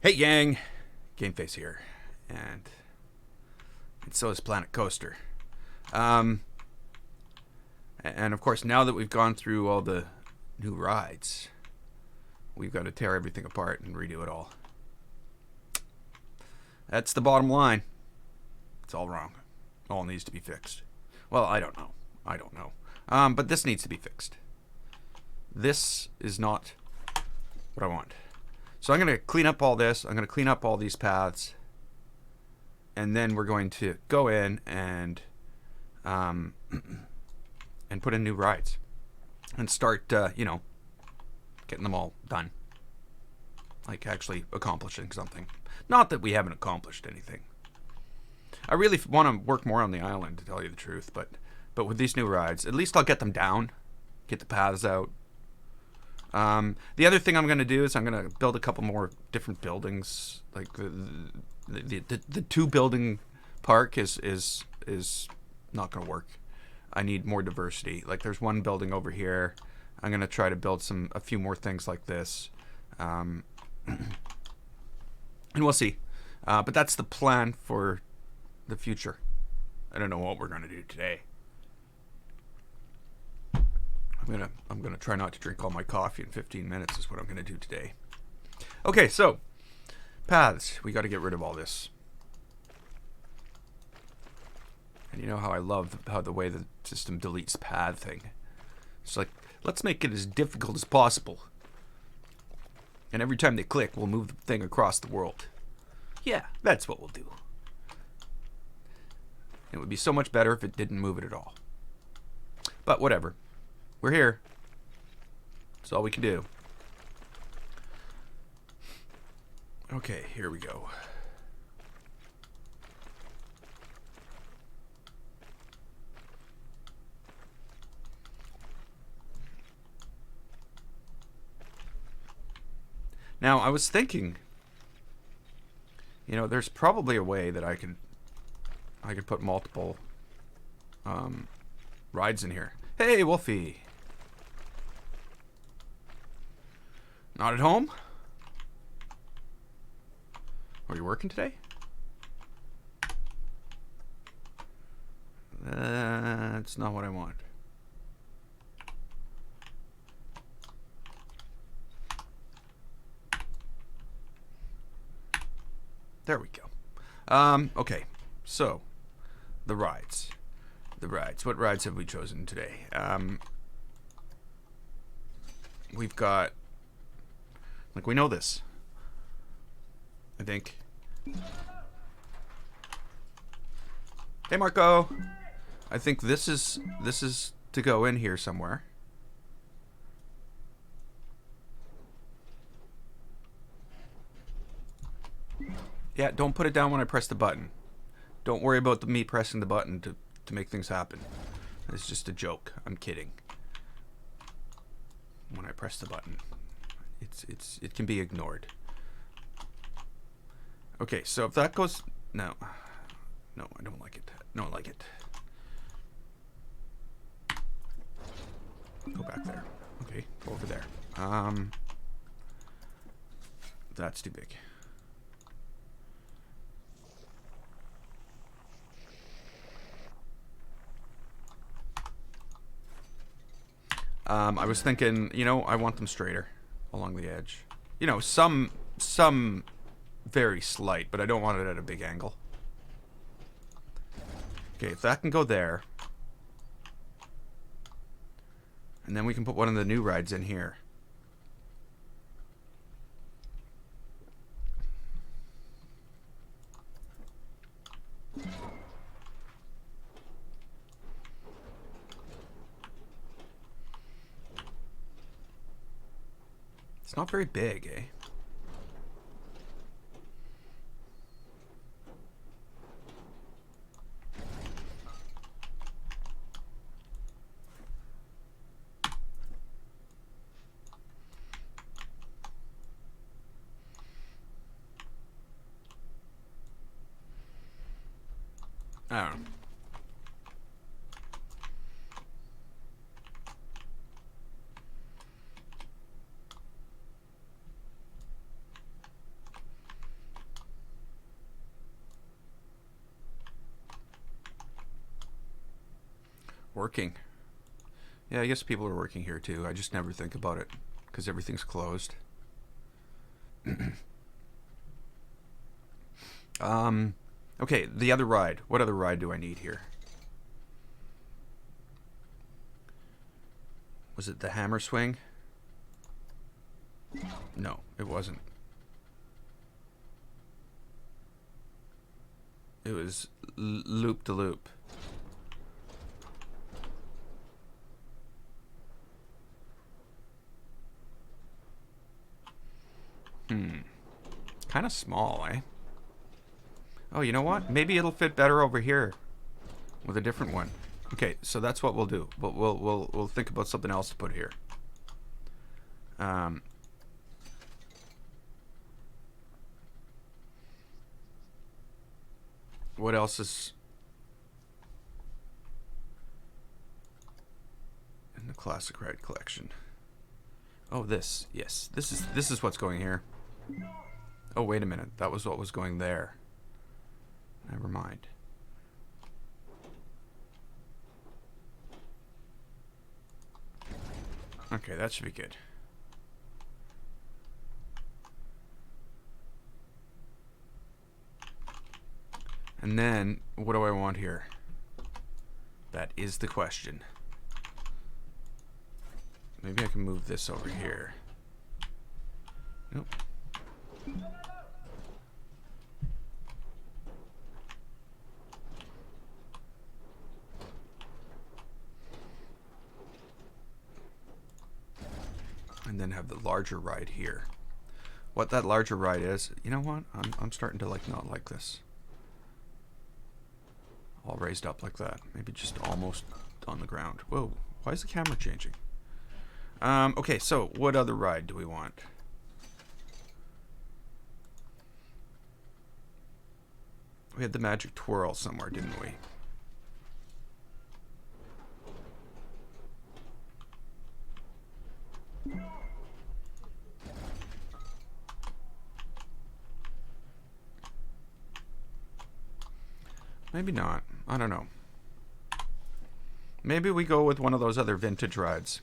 Hey Yang, Gameface here, and so is Planet Coaster. Um, and of course, now that we've gone through all the new rides, we've got to tear everything apart and redo it all. That's the bottom line. It's all wrong. All needs to be fixed. Well, I don't know. But this needs to be fixed. This is not what I want. So I'm going to clean up all this. I'm going to clean up all these paths. And then we're going to go in and and put in new rides. And start, getting them all done. Like actually accomplishing something. Not that we haven't accomplished anything. I really want to work more on the island, to tell you the truth. But with these new rides, at least I'll get them down. Get the paths out. The other thing I'm going to do is I'm going to build a couple more different buildings. Like the two building park is not going to work. I need more diversity. Like there's one building over here. I'm going to try to build a few more things like this. And we'll see. But that's the plan for the future. I don't know what we're going to do today. I'm gonna try not to drink all my coffee in 15 minutes is what I'm gonna do today. Okay, so paths. We got to get rid of all this. And you know how I love how the way the system deletes path thing. It's like, let's make it as difficult as possible. And every time they click, we'll move the thing across the world. Yeah, that's what we'll do. It would be so much better if it didn't move it at all. But whatever. We're here. That's all we can do. Okay, here we go. Now, I was thinking, there's probably a way that I could put multiple rides in here. Hey, Wolfie. Not at home? Are you working today? That's not what I want. There we go. Okay, so the rides. What rides have we chosen today? We've got, like, we know this, I think. Hey, Marco. I think this is to go in here somewhere. Yeah, don't put it down when I press the button. Don't worry about me pressing the button to make things happen. It's just a joke. I'm kidding. When I press the button, it can be ignored. Okay, so if that goes, no, I don't like it. Don't like it. Go back there. Okay, go over there. That's too big. I was thinking, I want them straighter along the edge. Some very slight, but I don't want it at a big angle. Okay, if that can go there. And then we can put one of the new rides in here. It's not very big, eh? I don't know. Working. Yeah, I guess people are working here too. I just never think about it because everything's closed. Okay, the other ride. What other ride do I need here? Was it the hammer swing? No, it wasn't. It was loop de loop. Kind of small, eh? Oh, you know what? Maybe it'll fit better over here with a different one. Okay, so that's what we'll do. We'll think about something else to put here. What else is in the classic ride collection? Oh, this. Yes, this is what's going here. Oh, wait a minute. That was what was going there. Never mind. Okay, that should be good. And then, what do I want here? That is the question. Maybe I can move this over here. Nope. And then have the larger ride here. What that larger ride is, you know what? I'm starting to not like this. All raised up like that. Maybe just almost on the ground. Whoa, why is the camera changing? Okay, so what other ride do we want? We had the magic twirl somewhere, didn't we? Maybe not. I don't know. Maybe we go with one of those other vintage rides.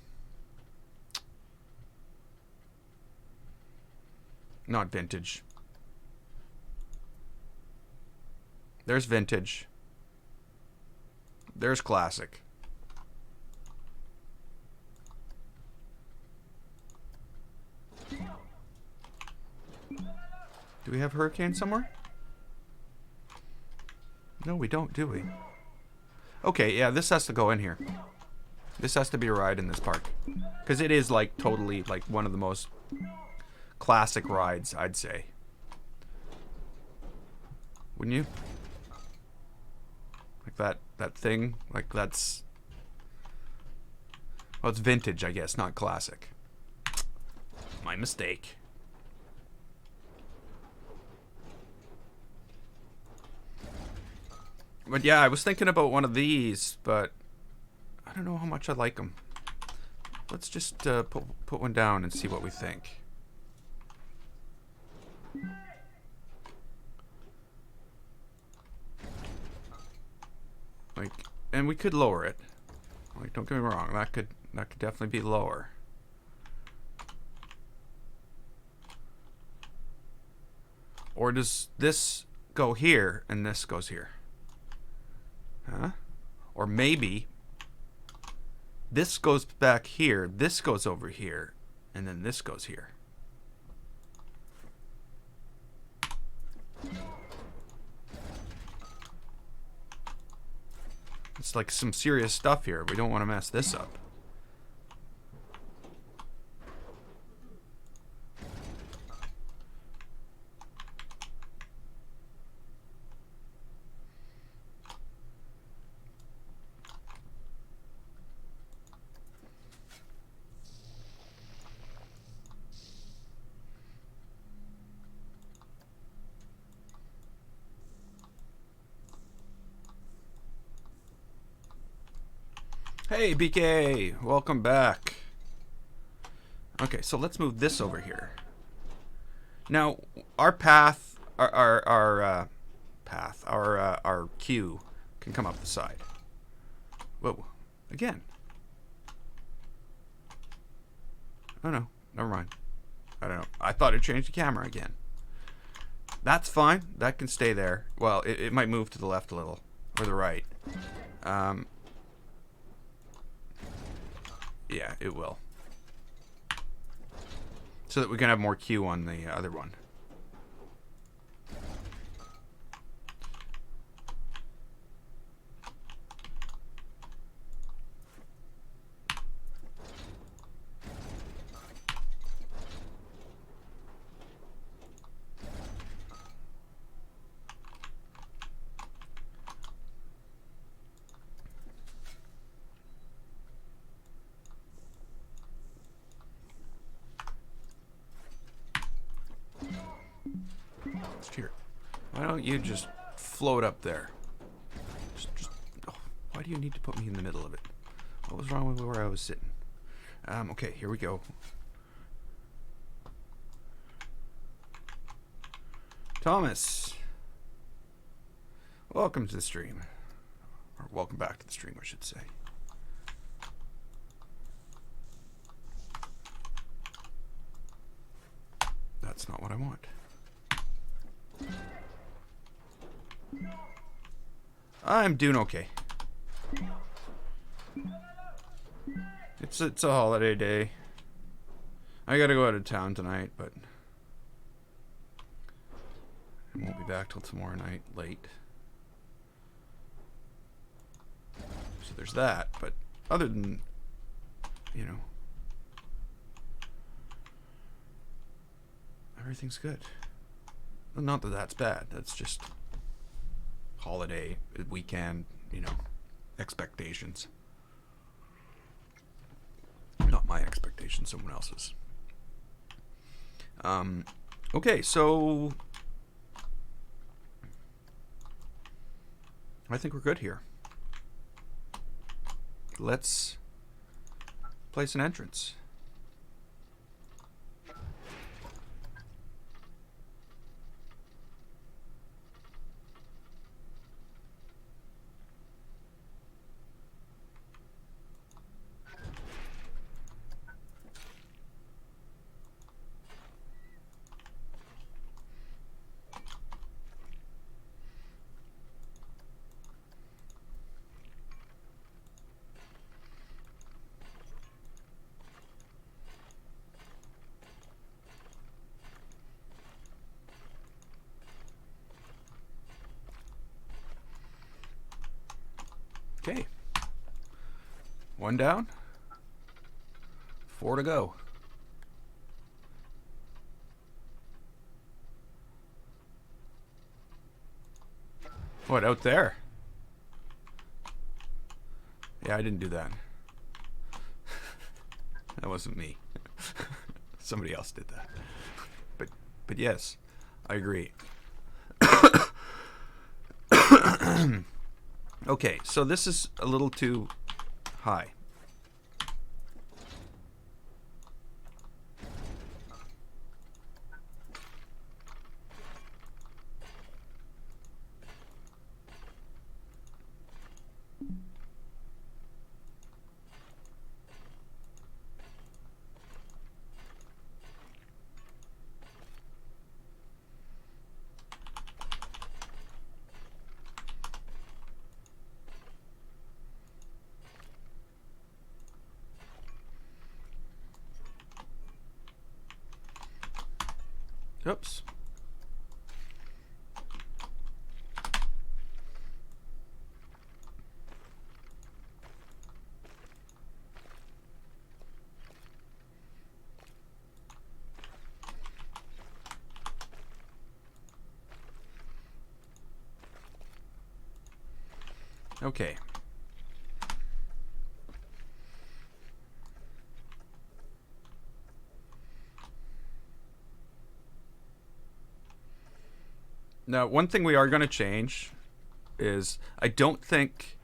Not vintage. There's vintage. There's classic. Do we have Hurricane somewhere? No, we don't, do we? Okay, yeah, this has to go in here. This has to be a ride in this park. Because it is, totally, one of the most classic rides, I'd say. Wouldn't you? Like that thing? That's... Well, it's vintage, I guess, not classic. My mistake. But yeah, I was thinking about one of these, but I don't know how much I like them. Let's just put one down and see what we think. And we could lower it. Don't get me wrong, that could definitely be lower. Or does this go here and this goes here? Huh? Or maybe this goes back here, this goes over here, and then this goes here. It's like some serious stuff here. We don't want to mess this up. Hey, BK! Welcome back. Okay, so let's move this over here. Now, our path, our queue can come up the side. Whoa. Again. Oh no, never mind. I don't know. I thought it changed the camera again. That's fine. That can stay there. Well, it might move to the left a little. Or the right. Yeah, it will. So that we can have more Q on the other one. Here. Why don't you just float up there? Oh, why do you need to put me in the middle of it? What was wrong with where I was sitting? Okay, here we go. Thomas, welcome to the stream. Or welcome back to the stream, I should say. That's not what I want. I'm doing okay. It's a holiday day. I gotta go out of town tonight, but I won't be back till tomorrow night late. So there's that, but other than, you know, everything's good. Not that that's bad. That's just holiday, weekend, you know, expectations. Not my expectations, someone else's. Okay, so I think we're good here. Let's place an entrance. Okay. 1 down. 4 to go. What, out there? Yeah, I didn't do that. That wasn't me. Somebody else did that. But yes, I agree. Okay, so this is a little too high. Oops. Okay. Now, one thing we are going to change is I don't think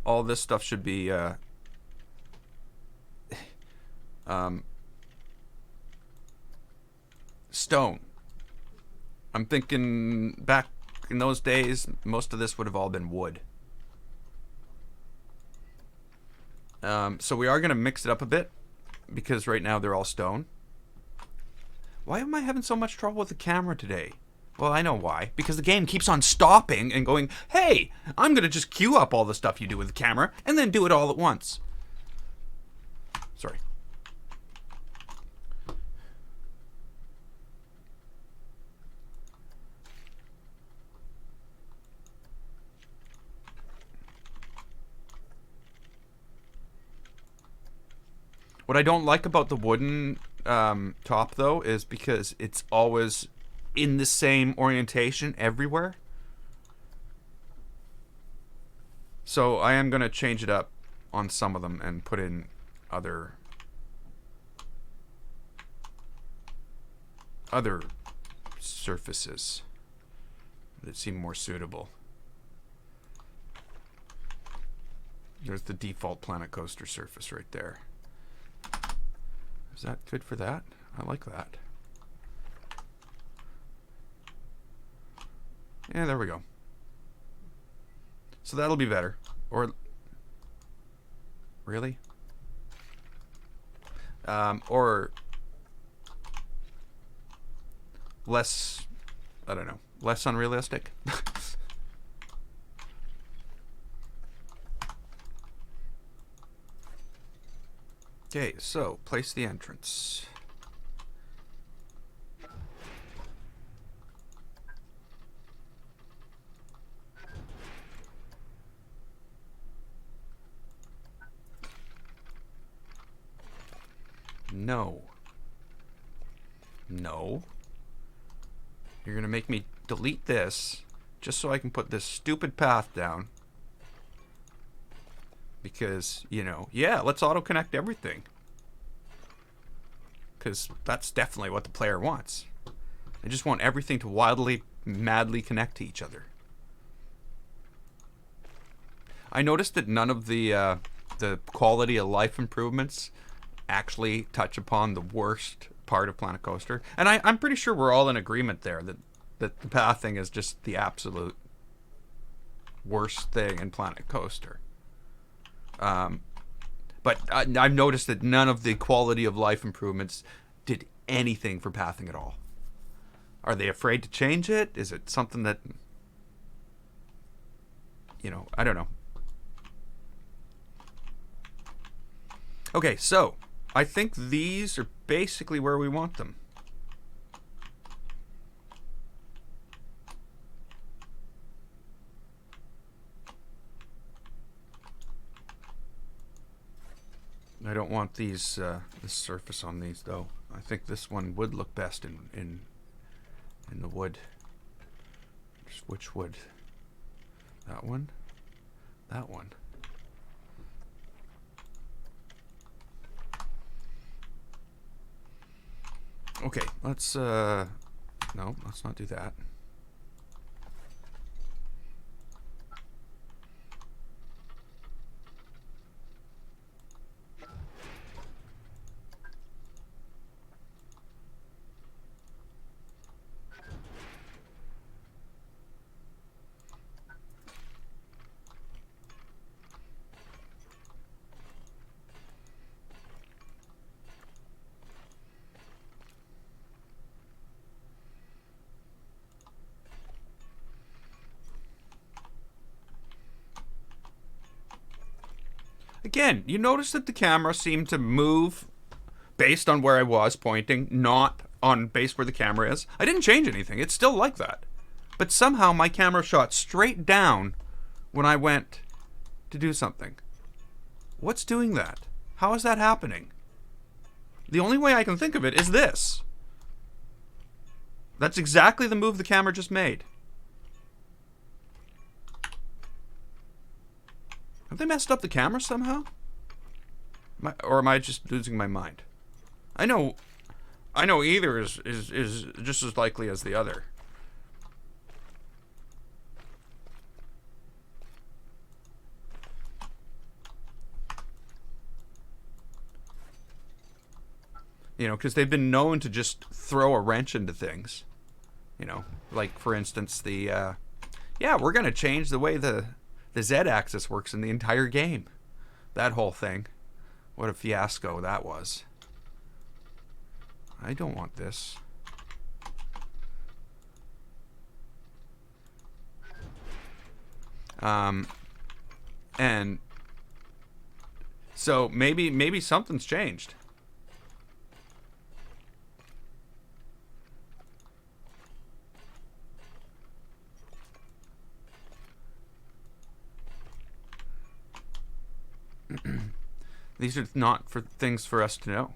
all this stuff should be stone. I'm thinking back in those days, most of this would have all been wood. So we are going to mix it up a bit because right now they're all stone. Why am I having so much trouble with the camera today? Well, I know why. Because the game keeps on stopping and going, hey, I'm going to just queue up all the stuff you do with the camera and then do it all at once. Sorry. What I don't like about the wooden top, though, is because it's always in the same orientation everywhere. So I am going to change it up on some of them and put in other surfaces that seem more suitable. There's the default Planet Coaster surface right there. Is that good for that? I like that. Yeah, there we go. So that'll be better. Or really? Or less, I don't know, less unrealistic. Okay, so place the entrance. No. No. You're gonna make me delete this just so I can put this stupid path down. Because, you know, yeah, let's auto-connect everything. Because that's definitely what the player wants. They just want everything to wildly, madly connect to each other. I noticed that none of the quality of life improvements actually touch upon the worst part of Planet Coaster. And I'm pretty sure we're all in agreement there that the pathing is just the absolute worst thing in Planet Coaster. But I've noticed that none of the quality of life improvements did anything for pathing at all. Are they afraid to change it? Is it something that, you know, I don't know. Okay, so I think these are basically where we want them. I don't want these this surface on these though. I think this one would look best in the wood. Just which wood? That one? That one. Okay, let's no, let's not do that. Again, you notice that the camera seemed to move based on where I was pointing, not on base where the camera is. I didn't change anything. It's still like that. But somehow my camera shot straight down when I went to do something. What's doing that? How is that happening? The only way I can think of it is this. That's exactly the move the camera just made. Have they messed up the camera somehow? Or am I just losing my mind? I know either is just as likely as the other. You know, because they've been known to just throw a wrench into things. You know, like for instance the yeah, we're gonna change the way the Z-axis works in the entire game. That whole thing. What a fiasco that was. I don't want this. And so maybe something's changed. These are not for things for us to know.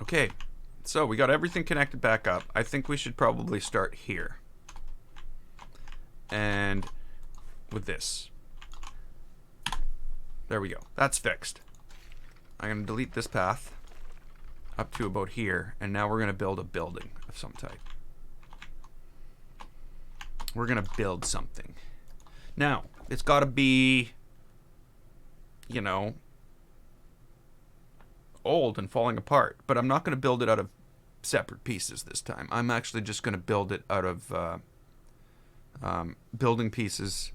Okay, so we got everything connected back up. I think we should probably start here. And with this. There we go. That's fixed. I'm going to delete this path up to about here, and now we're going to build a building of some type. We're going to build something. Now, it's got to be, you know, old and falling apart, but I'm not going to build it out of separate pieces this time. I'm actually just going to build it out of building pieces,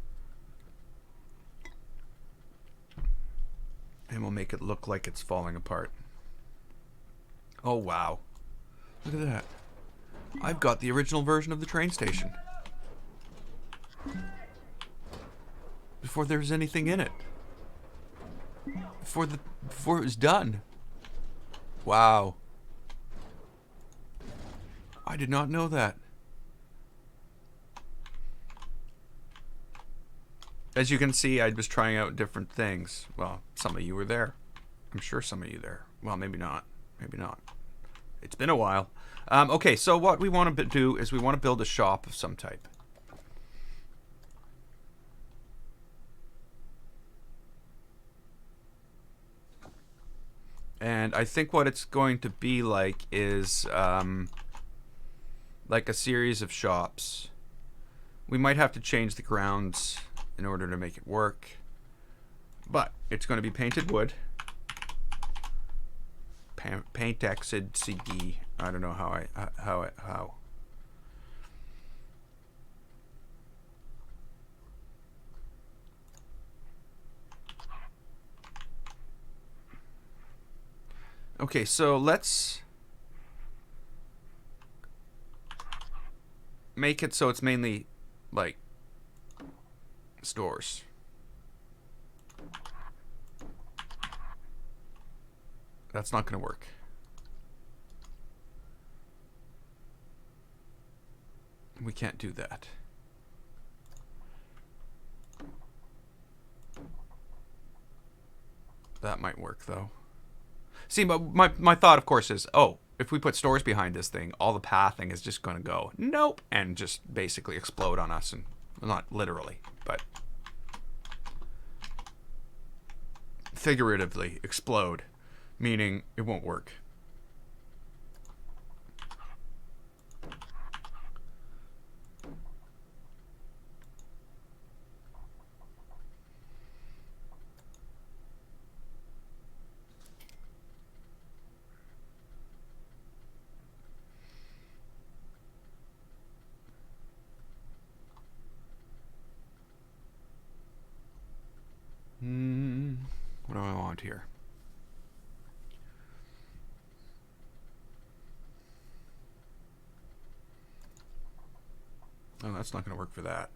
and we'll make it look like it's falling apart. Oh wow, look at that. I've got the original version of the train station before there was anything in it, before it was done. Wow. I did not know that. As you can see, I was trying out different things. Well, some of you were there. I'm sure some of you there. Well, maybe not. Maybe not. It's been a while. Okay, so what we want to do is we want to build a shop of some type. And I think what it's going to be like is like a series of shops. We might have to change the grounds in order to make it work, but it's going to be painted wood. Paint exit CG. I don't know how. Okay, so let's make it so it's mainly like stores. That's not going to work. We can't do that. That might work though. See, my thought, of course, is, oh, if we put stores behind this thing, all the pathing is just going to go, nope, and just basically explode on us. And well, not literally, but figuratively explode, meaning it won't work. What do I want here? Oh, that's not going to work for that.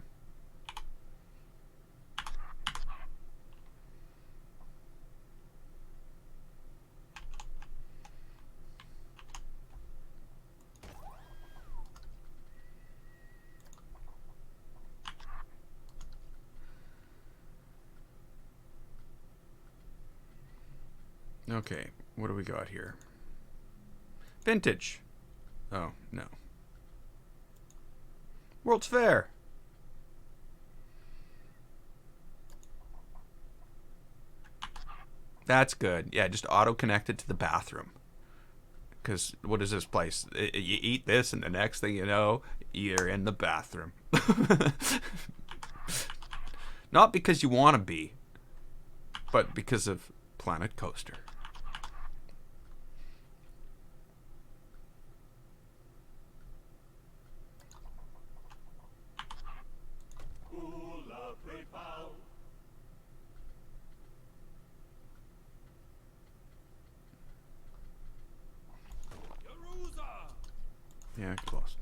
Okay, what do we got here? Vintage. Oh, no. World's Fair. That's good. Yeah, just auto-connected to the bathroom. Because what is this place? You eat this and the next thing you know, you're in the bathroom. Not because you want to be, but because of Planet Coaster. Yeah, close.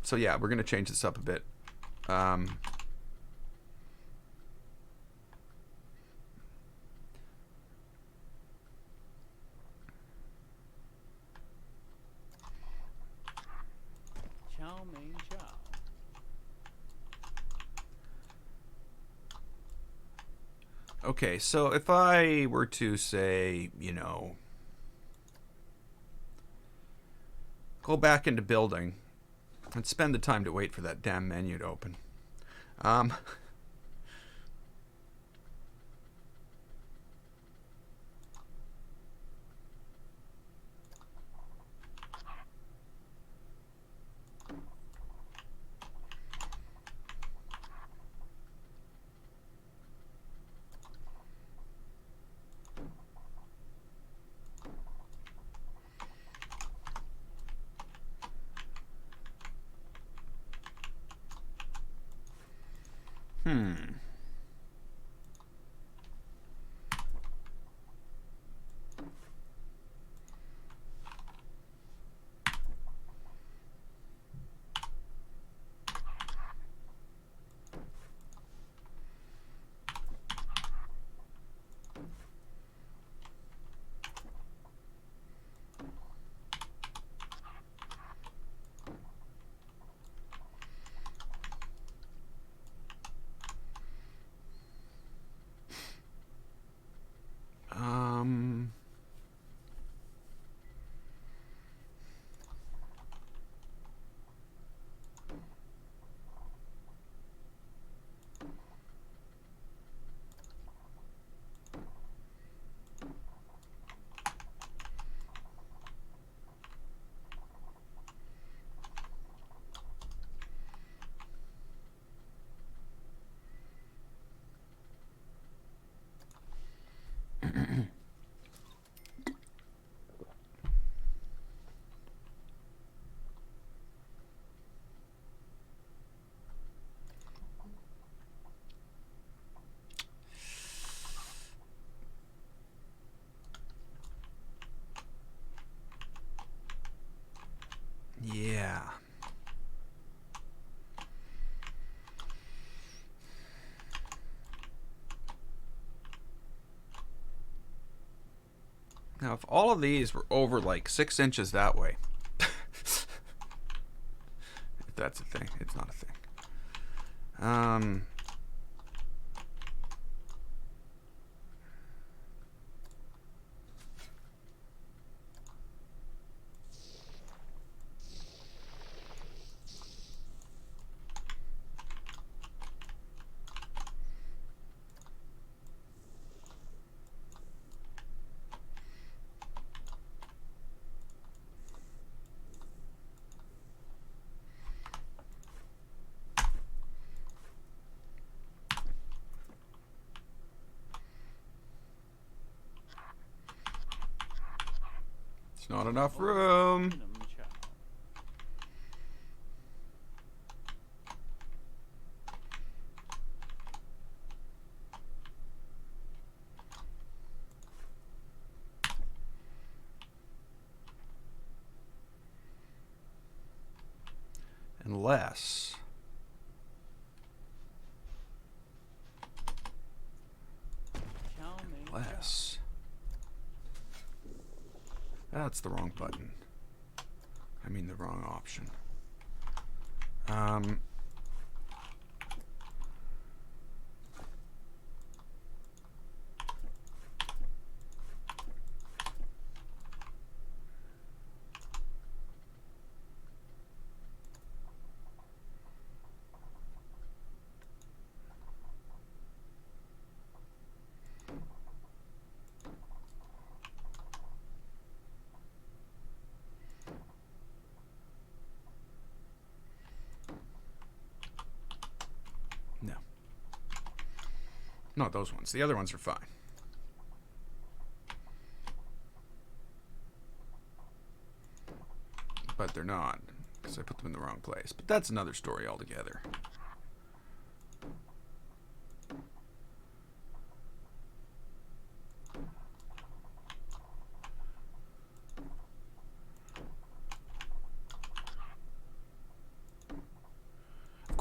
So yeah, we're gonna change this up a bit. Chow mein chow. Okay, so if I were to say, go back into building and spend the time to wait for that damn menu to open. Um, hmm. Um, yeah. Now, if all of these were over like 6 inches that way, if that's a thing, it's not a thing. It's not enough room. Minimum chow. Unless. Chow mein chow. Unless. That's the wrong button. I mean the wrong option. No. Not those ones. The other ones are fine. But they're not, because I put them in the wrong place. But that's another story altogether.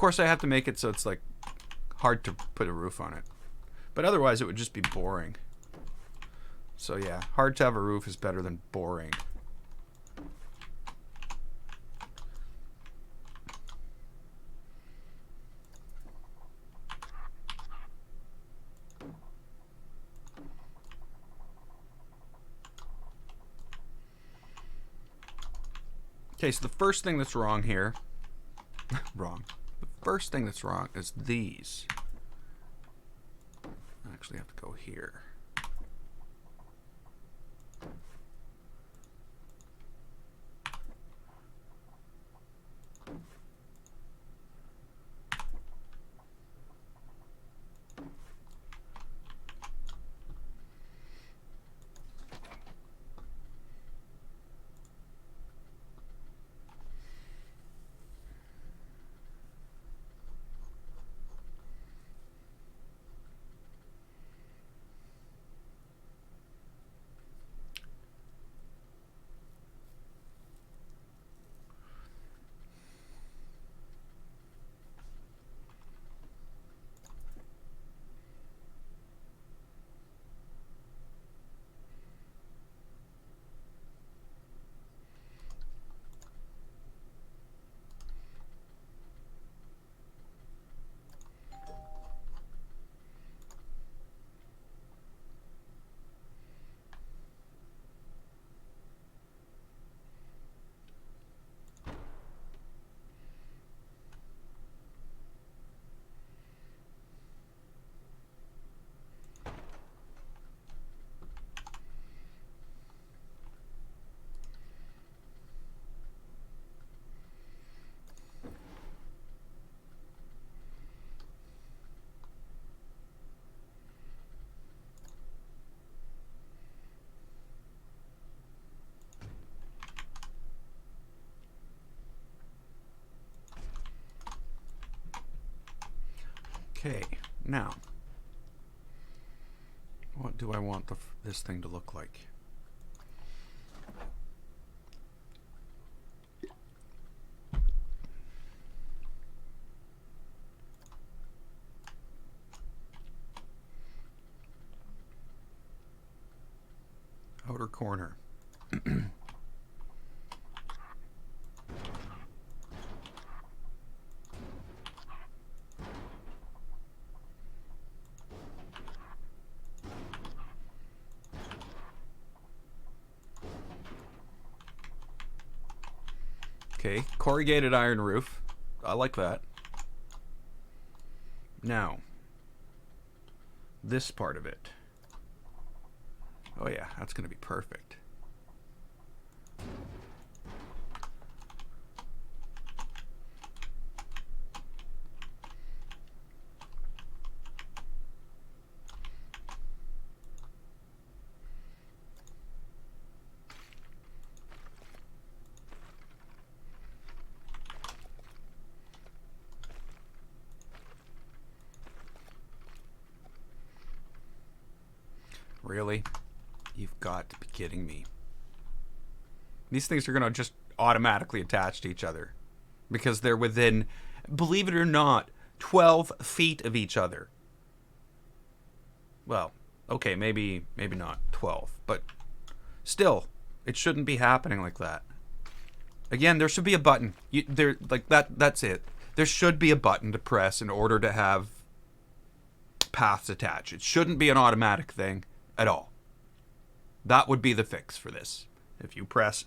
course, I have to make it so it's like hard to put a roof on it. But otherwise, it would just be boring. So yeah, hard to have a roof is better than boring. Okay, so the first thing that's wrong here, wrong. The first thing that's wrong is these. I actually have to go here. Okay, now, what do I want this thing to look like? Outer corner. Okay, corrugated iron roof. I like that. Now, this part of it. Oh yeah, that's going to be perfect. Really? You've got to be kidding me. These things are going to just automatically attach to each other because they're within, believe it or not, 12 feet of each other. Well, okay, maybe not 12, but still, it shouldn't be happening like that. Again, there should be a button. That's it. There should be a button to press in order to have paths attached. It shouldn't be an automatic thing at all. That would be the fix for this. If you press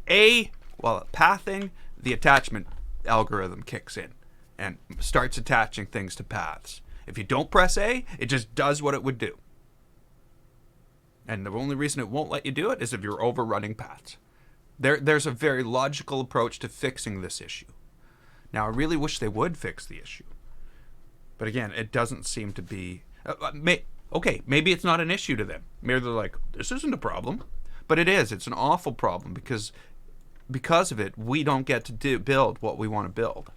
A while pathing, the attachment algorithm kicks in and starts attaching things to paths. If you don't press A, it just does what it would do. And the only reason it won't let you do it is if you're overrunning paths. There's a very logical approach to fixing this issue. Now, I really wish they would fix the issue. But again, it doesn't seem to be... Okay, maybe it's not an issue to them. Maybe they're like, this isn't a problem. But it is. It's an awful problem because of it, we don't get to build what we want to build.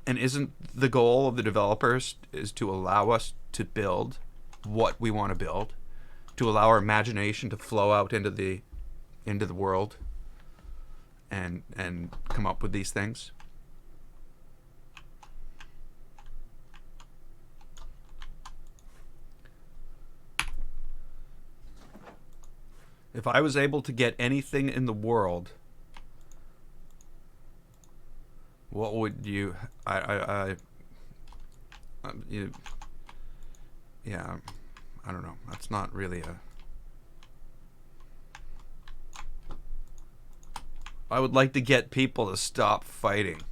And isn't the goal of the developers is to allow us to build what we want to build, to allow our imagination to flow out into the world and come up with these things? If I was able to get anything in the world, what would you? Yeah, I don't know. That's not really a. I would like to get people to stop fighting.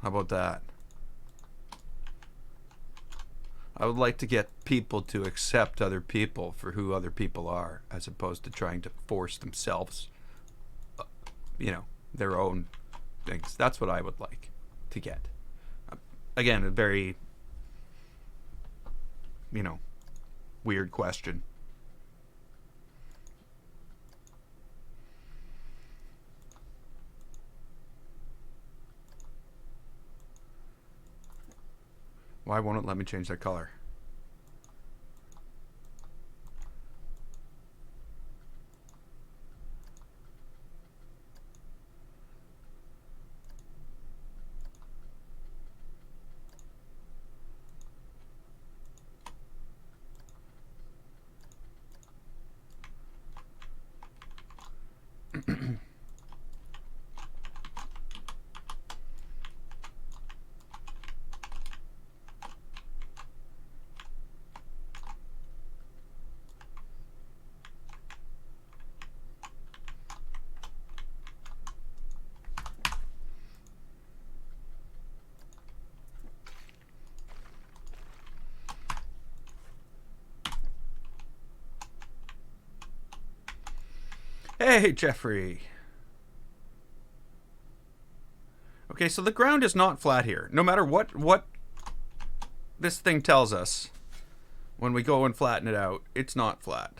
How about that? I would like to get people to accept other people for who other people are, as opposed to trying to force themselves, their own things. That's what I would like to get. Again, a very, weird question. Why won't it let me change that color? Hey, Jeffrey. Okay, so the ground is not flat here. No matter what this thing tells us, when we go and flatten it out, it's not flat.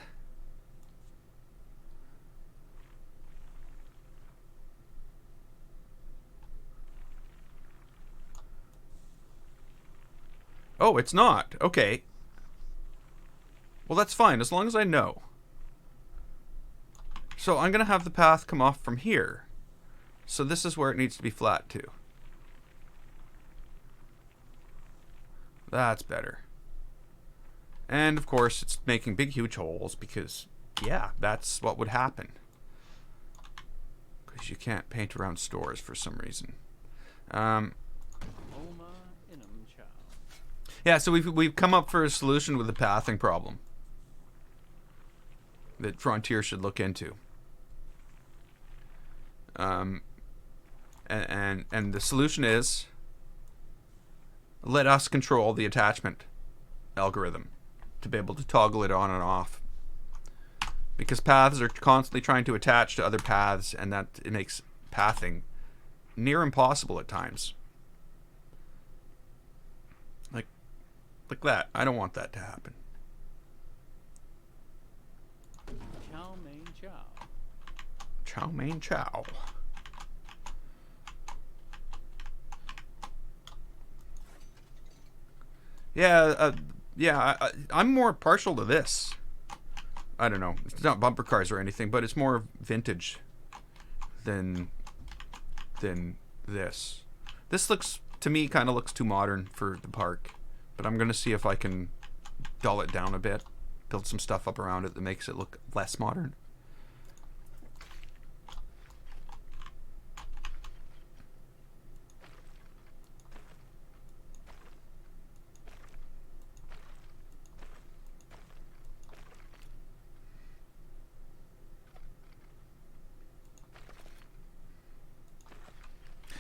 Oh, it's not. Okay. Well, that's fine, as long as I know. So I'm going to have the path come off from here. So this is where it needs to be flat too. That's better. And of course it's making big huge holes because, yeah, that's what would happen. Because you can't paint around stores for some reason. Yeah, so we've come up for a solution with the pathing problem that Frontier should look into. And the solution is let us control the attachment algorithm to be able to toggle it on and off, because paths are constantly trying to attach to other paths, and that it makes pathing near impossible at times. Like that. I don't want that to happen. Chow mein chow. Chow mein chow. I'm more partial to this. I don't know. It's not bumper cars or anything, but it's more vintage than this. This looks, to me, kind of looks too modern for the park. But I'm going to see if I can dull it down a bit. Build some stuff up around it that makes it look less modern.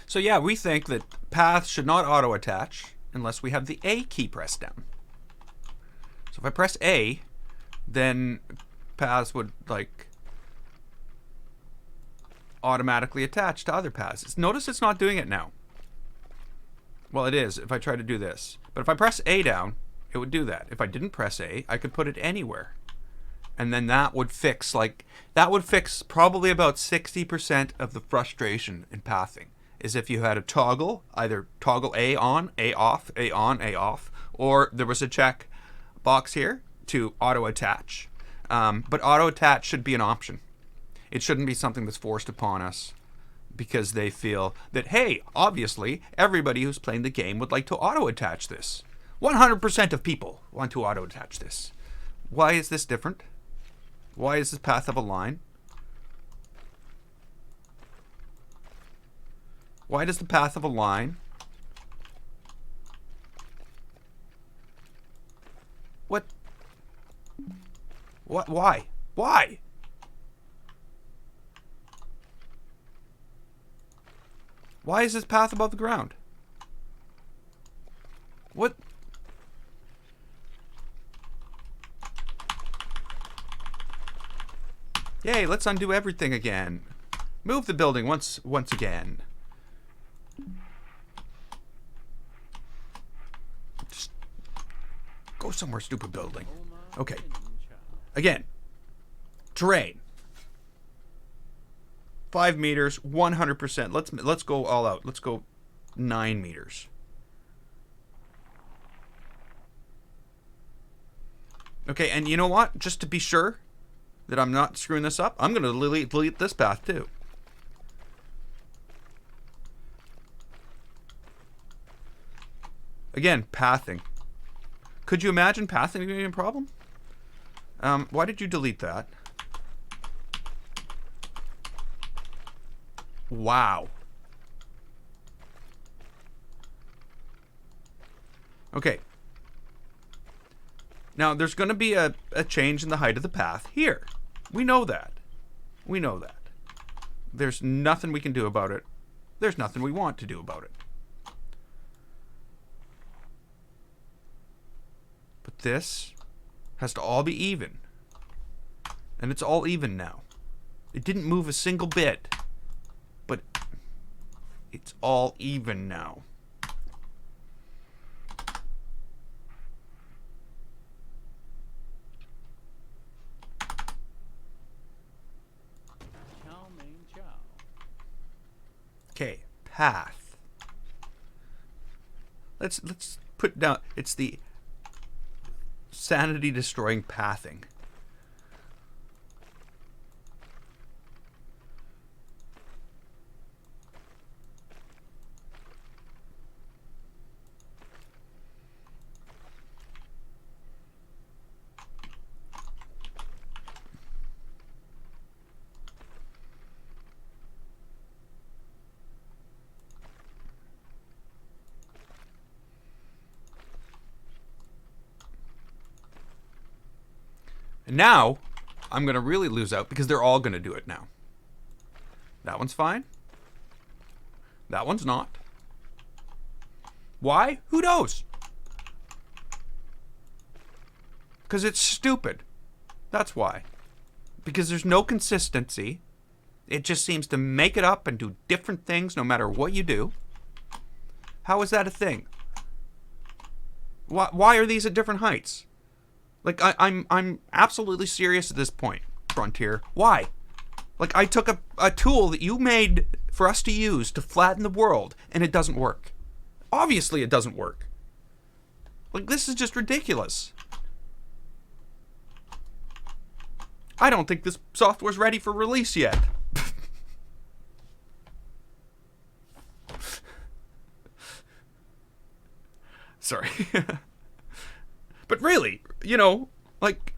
So yeah, we think that paths should not auto-attach unless we have the A key pressed down. So if I press A, then paths would automatically attach to other paths. Notice it's not doing it now. Well, it is if I try to do this. But if I press A down, it would do that. If I didn't press A, I could put it anywhere. And then that would fix probably about 60% of the frustration in pathing. Is if you had a toggle, either toggle A on, A off, A on, A off, or there was a check box here to auto-attach. But auto-attach should be an option. It shouldn't be something that's forced upon us because they feel that, hey, obviously, everybody who's playing the game would like to auto-attach this. 100% of people want to auto-attach this. Why is this different? Why is this path of a line? Why does the path of a line... What? What? Why? Why? Why is this path above the ground? What? Yay, let's undo everything again. Move the building once again. Just go somewhere, stupid building. Okay. Again. Terrain. 5 meters, 100%. Let's go all out. Let's go 9 meters. Okay, and you know what? Just to be sure that I'm not screwing this up, I'm going to delete this path too. Again, pathing. Could you imagine pathing being a problem? Why did you delete that? Wow. Okay. Now, there's going to be a change in the height of the path here. We know that. We know that. There's nothing we can do about it. There's nothing we want to do about it. But this has to all be even. And it's all even now. It didn't move a single bit. But it's all even now. Okay, path. Let's put down, it's the sanity destroying pathing. And now, I'm going to really lose out because they're all going to do it now. That one's fine. That one's not. Why? Who knows? Because it's stupid. That's why. Because there's no consistency. It just seems to make it up and do different things no matter what you do. How is that a thing? Why are these at different heights? Like, I'm absolutely serious at this point, Frontier. Why? Like, I took a tool that you made for us to use to flatten the world, and it doesn't work. Obviously it doesn't work. Like, this is just ridiculous. I don't think this software's ready for release yet. Sorry. But really, you know, like,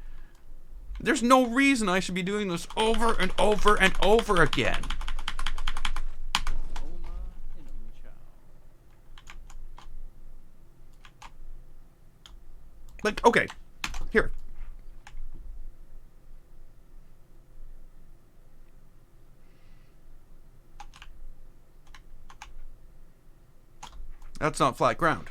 there's no reason I should be doing this over and over and over again. Like, okay, here. That's not flat ground.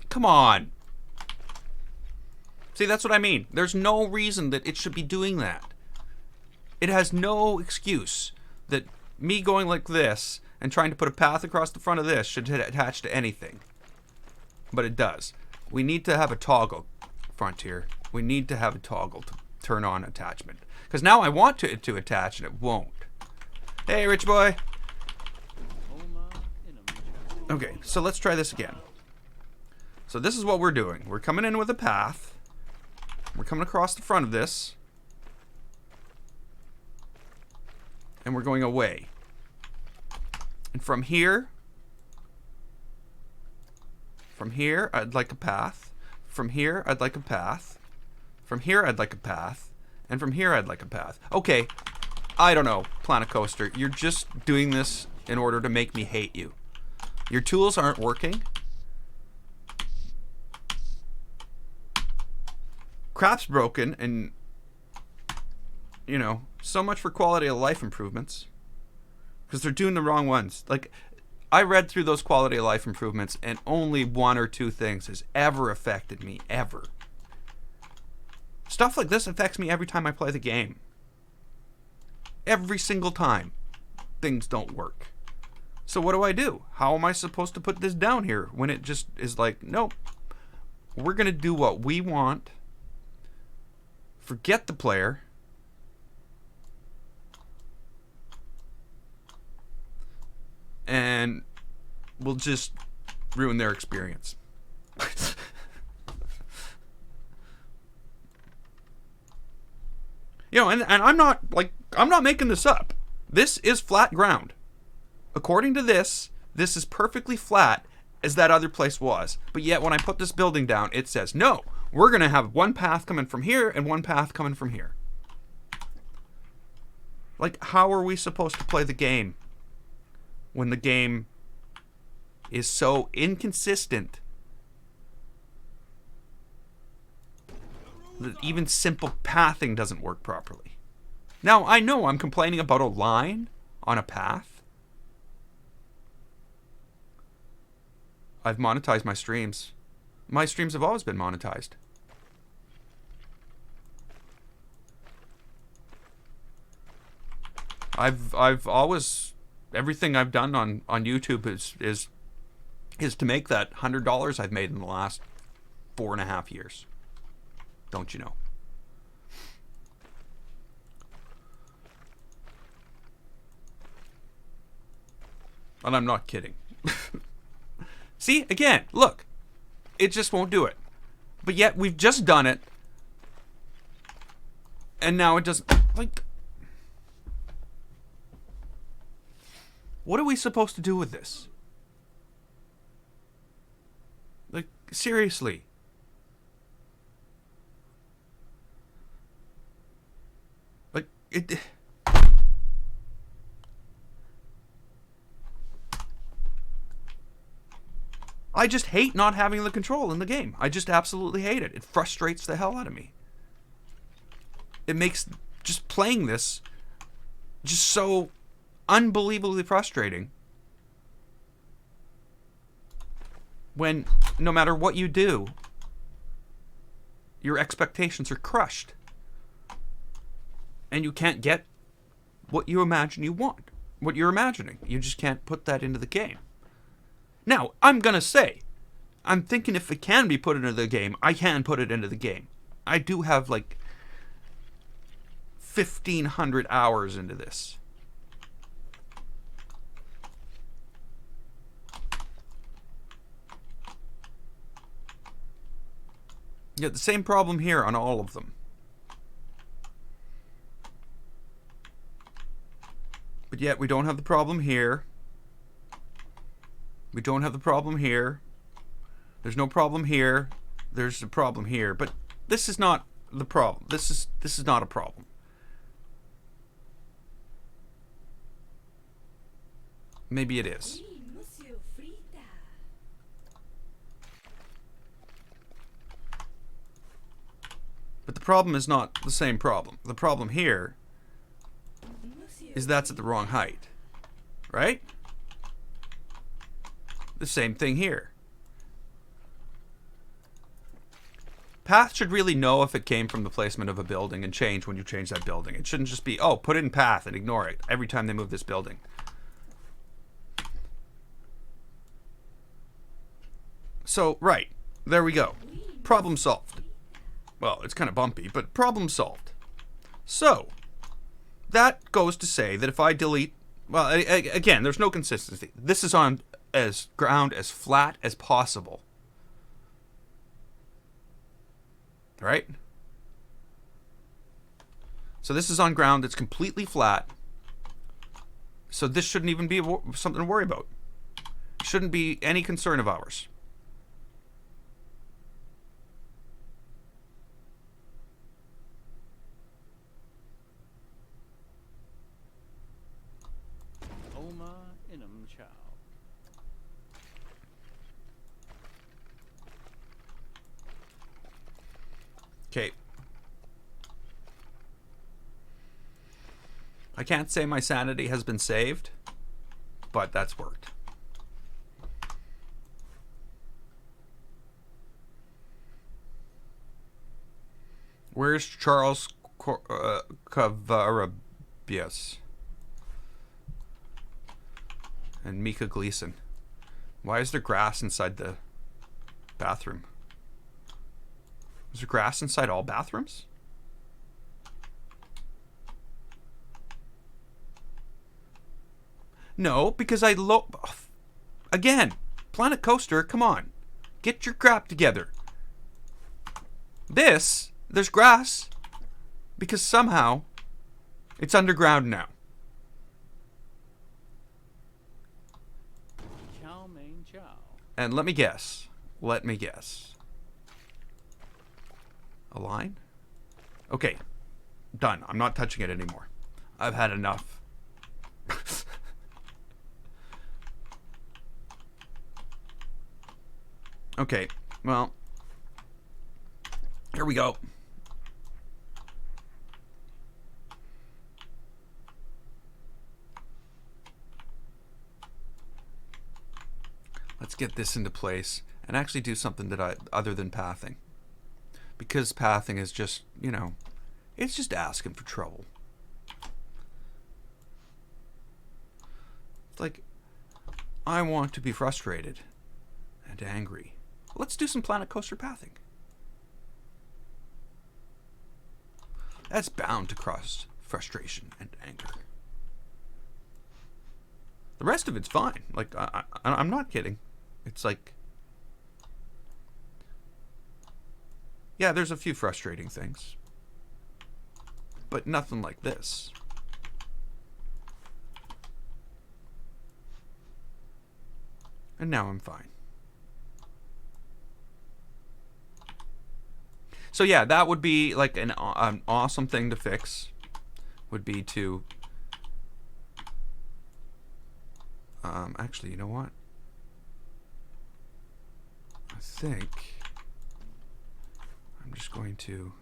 Come on. See, that's what I mean. There's no reason that it should be doing that. It has no excuse that me going like this and trying to put a path across the front of this should attach to anything. But it does. We need to have a toggle, Frontier. We need to have a toggle to turn on attachment. Because now I want it to attach and it won't. Hey, rich boy. Okay, so let's try this again. So this is what we're doing. We're coming in with a path. We're coming across the front of this. And we're going away. And from here, I'd like a path. From here, I'd like a path. From here, I'd like a path. And from here, I'd like a path. Okay, I don't know, Planet Coaster. You're just doing this in order to make me hate you. Your tools aren't working. Crap's broken, and, you know, so much for quality of life improvements. Because they're doing the wrong ones. Like, I read through those quality of life improvements, and only one or two things has ever affected me, ever. Stuff like this affects me every time I play the game. Every single time. Things don't work. So what do? How am I supposed to put this down here when it just is like, nope. We're going to do what we want. Forget the player. And we'll just ruin their experience. You know, and I'm not making this up. This is flat ground. According to this is perfectly flat as that other place was. But yet when I put this building down, it says, no, we're going to have one path coming from here and one path coming from here. Like, how are we supposed to play the game when the game is so inconsistent that even simple pathing doesn't work properly? Now, I know I'm complaining about a line on a path. I've monetized my streams. My streams have always been monetized. I've always, everything I've done on YouTube is to make that $100 I've made in the last 4.5 years. Don't you know? And I'm not kidding. See, again, look. It just won't do it. But yet, we've just done it. And now it doesn't... Like... What are we supposed to do with this? Like, seriously. Like, it... I just hate not having the control in the game. I just absolutely hate it. It frustrates the hell out of me. It makes just playing this just so unbelievably frustrating. When no matter what you do, your expectations are crushed. And you can't get what you imagine you want. What you're imagining. You just can't put that into the game. Now, I'm going to say, I'm thinking if it can be put into the game, I can put it into the game. I do have like 1,500 hours into this. You have the same problem here on all of them. But yet we don't have the problem here. We don't have the problem here. There's no problem here. There's a problem here. But this is not the problem. This is not a problem. Maybe it is. But the problem is not the same problem. The problem here is that's at the wrong height. Right? The same thing here. Path should really know if it came from the placement of a building and change when you change that building. It shouldn't just be, oh, put it in path and ignore it every time they move this building. So, right. There we go. Problem solved. Well, it's kind of bumpy, but problem solved. So, that goes to say that if I delete... Well, again, there's no consistency. This is on as ground as flat as possible. Right? So this is on ground that's completely flat. So this shouldn't even be something to worry about. Shouldn't be any concern of ours. Oma Inum Chow. Okay. I can't say my sanity has been saved, but that's worked. Where's Charles Cavarabias? And Mika Gleason. Why is there grass inside the bathroom? Is there grass inside all bathrooms? No, because again, Planet Coaster, come on. Get your crap together. There's grass because somehow it's underground now. Chow mein chow. And let me guess. Align? Okay. Done. I'm not touching it anymore. I've had enough. Okay. Well, here we go. Let's get this into place and actually do something that other than pathing. Because pathing is just, it's just asking for trouble. It's like, I want to be frustrated and angry. Let's do some Planet Coaster pathing. That's bound to cause frustration and anger. The rest of it's fine. Like, I'm not kidding. It's like, yeah, there's a few frustrating things, but nothing like this. And now I'm fine. So yeah, that would be like an awesome thing to fix. Would be to actually, you know what? I think I'm just going to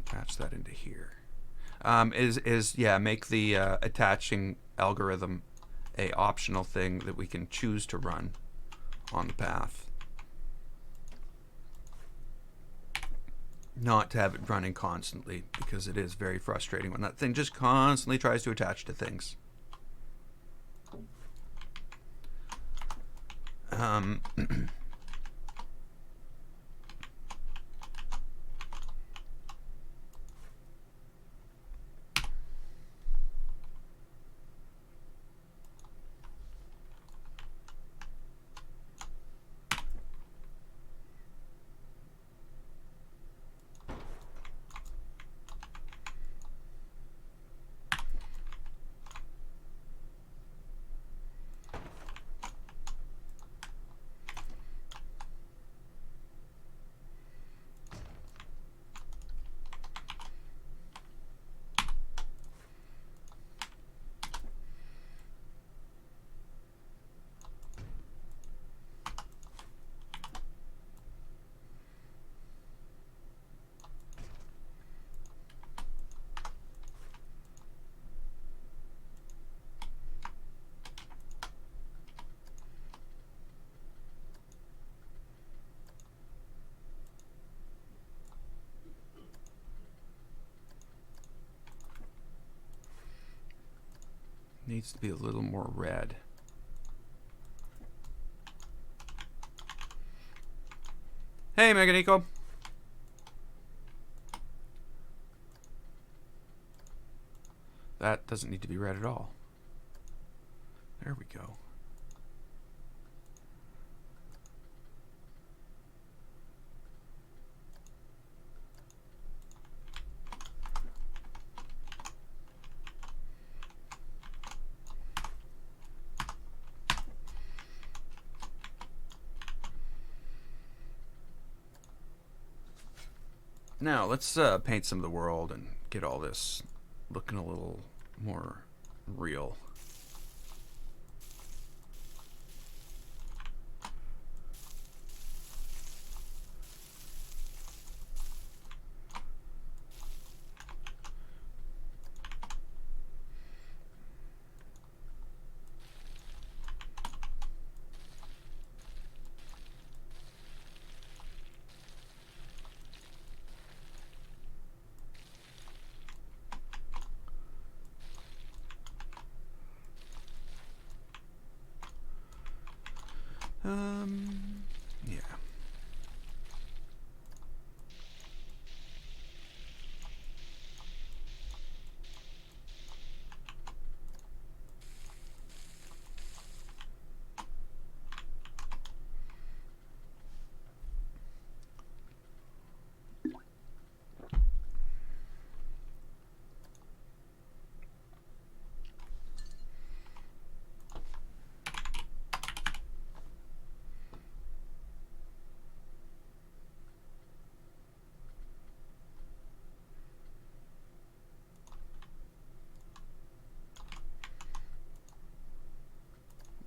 attach that into here. Make the attaching algorithm a optional thing that we can choose to run on the path. Not to have it running constantly, because it is very frustrating when that thing just constantly tries to attach to things. Needs to be a little more red. Hey, Meganico. That doesn't need to be read at all. There we go. Now, let's paint some of the world and get all this looking a little more real. Yeah.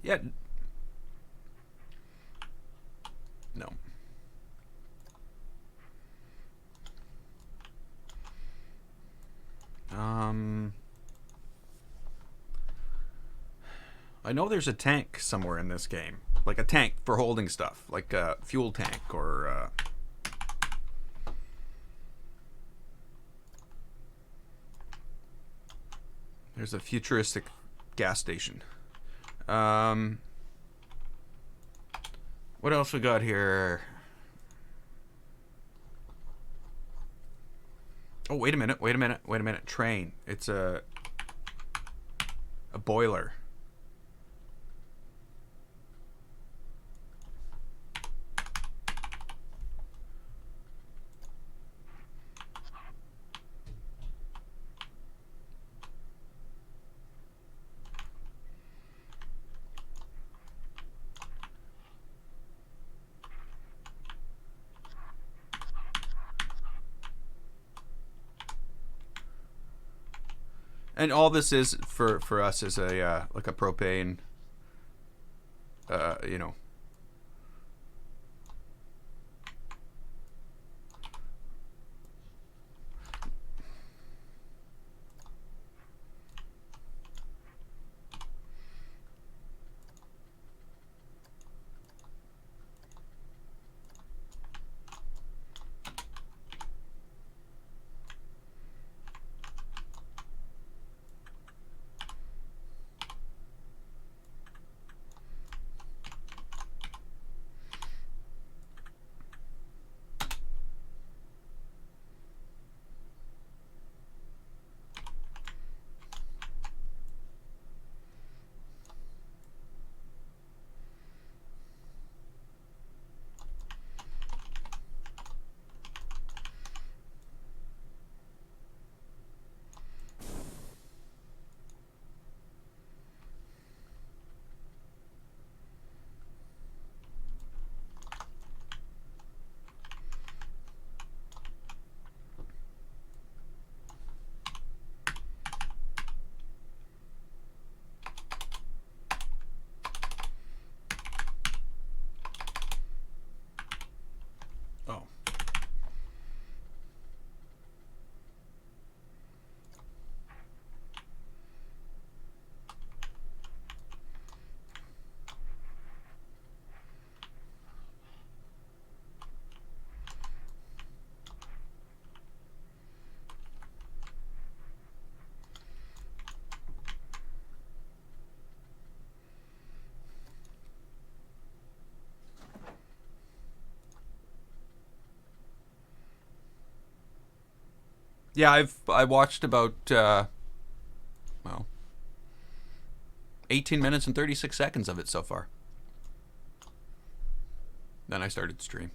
Yeah. No. I know there's a tank somewhere in this game. Like a tank for holding stuff. Like a fuel tank or... There's a futuristic gas station. What else we got here? Oh, wait a minute. Train. It's a boiler. And all this is for us is a like a propane, you know. Yeah, I watched about well, 18 minutes and 36 seconds of it so far. Then I started the stream.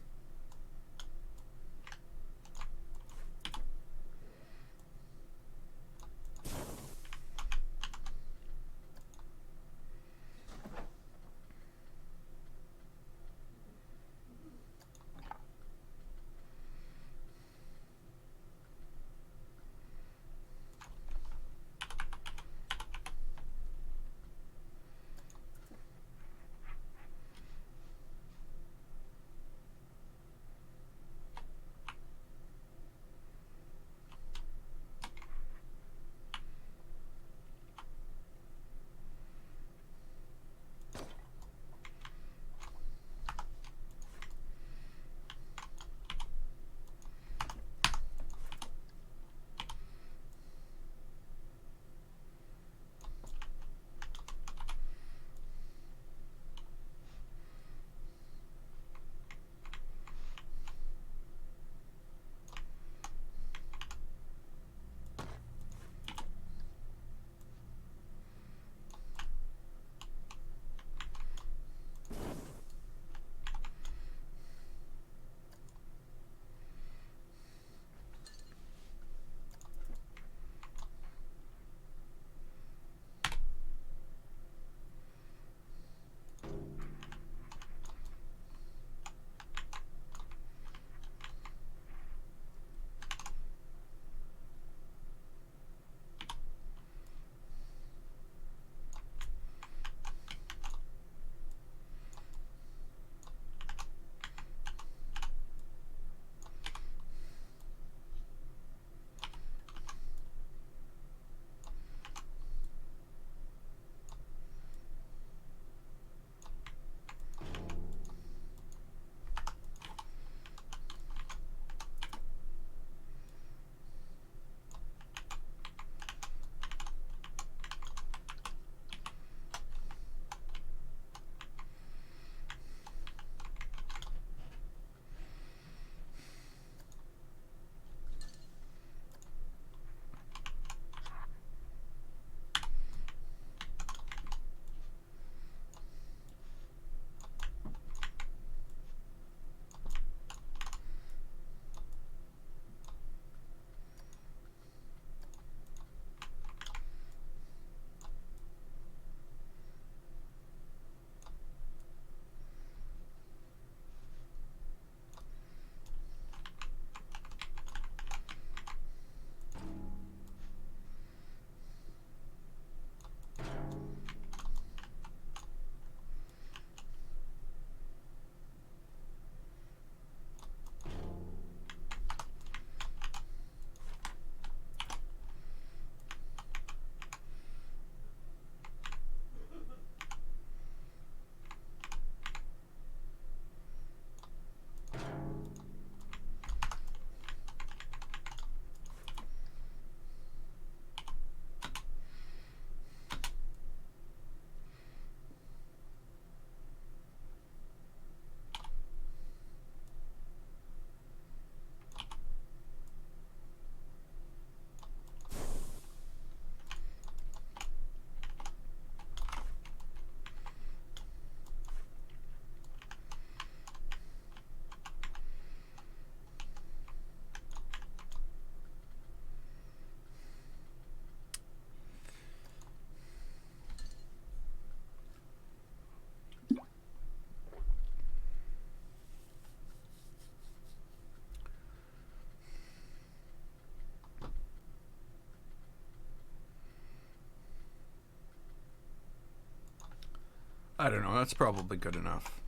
I don't know. That's probably good enough.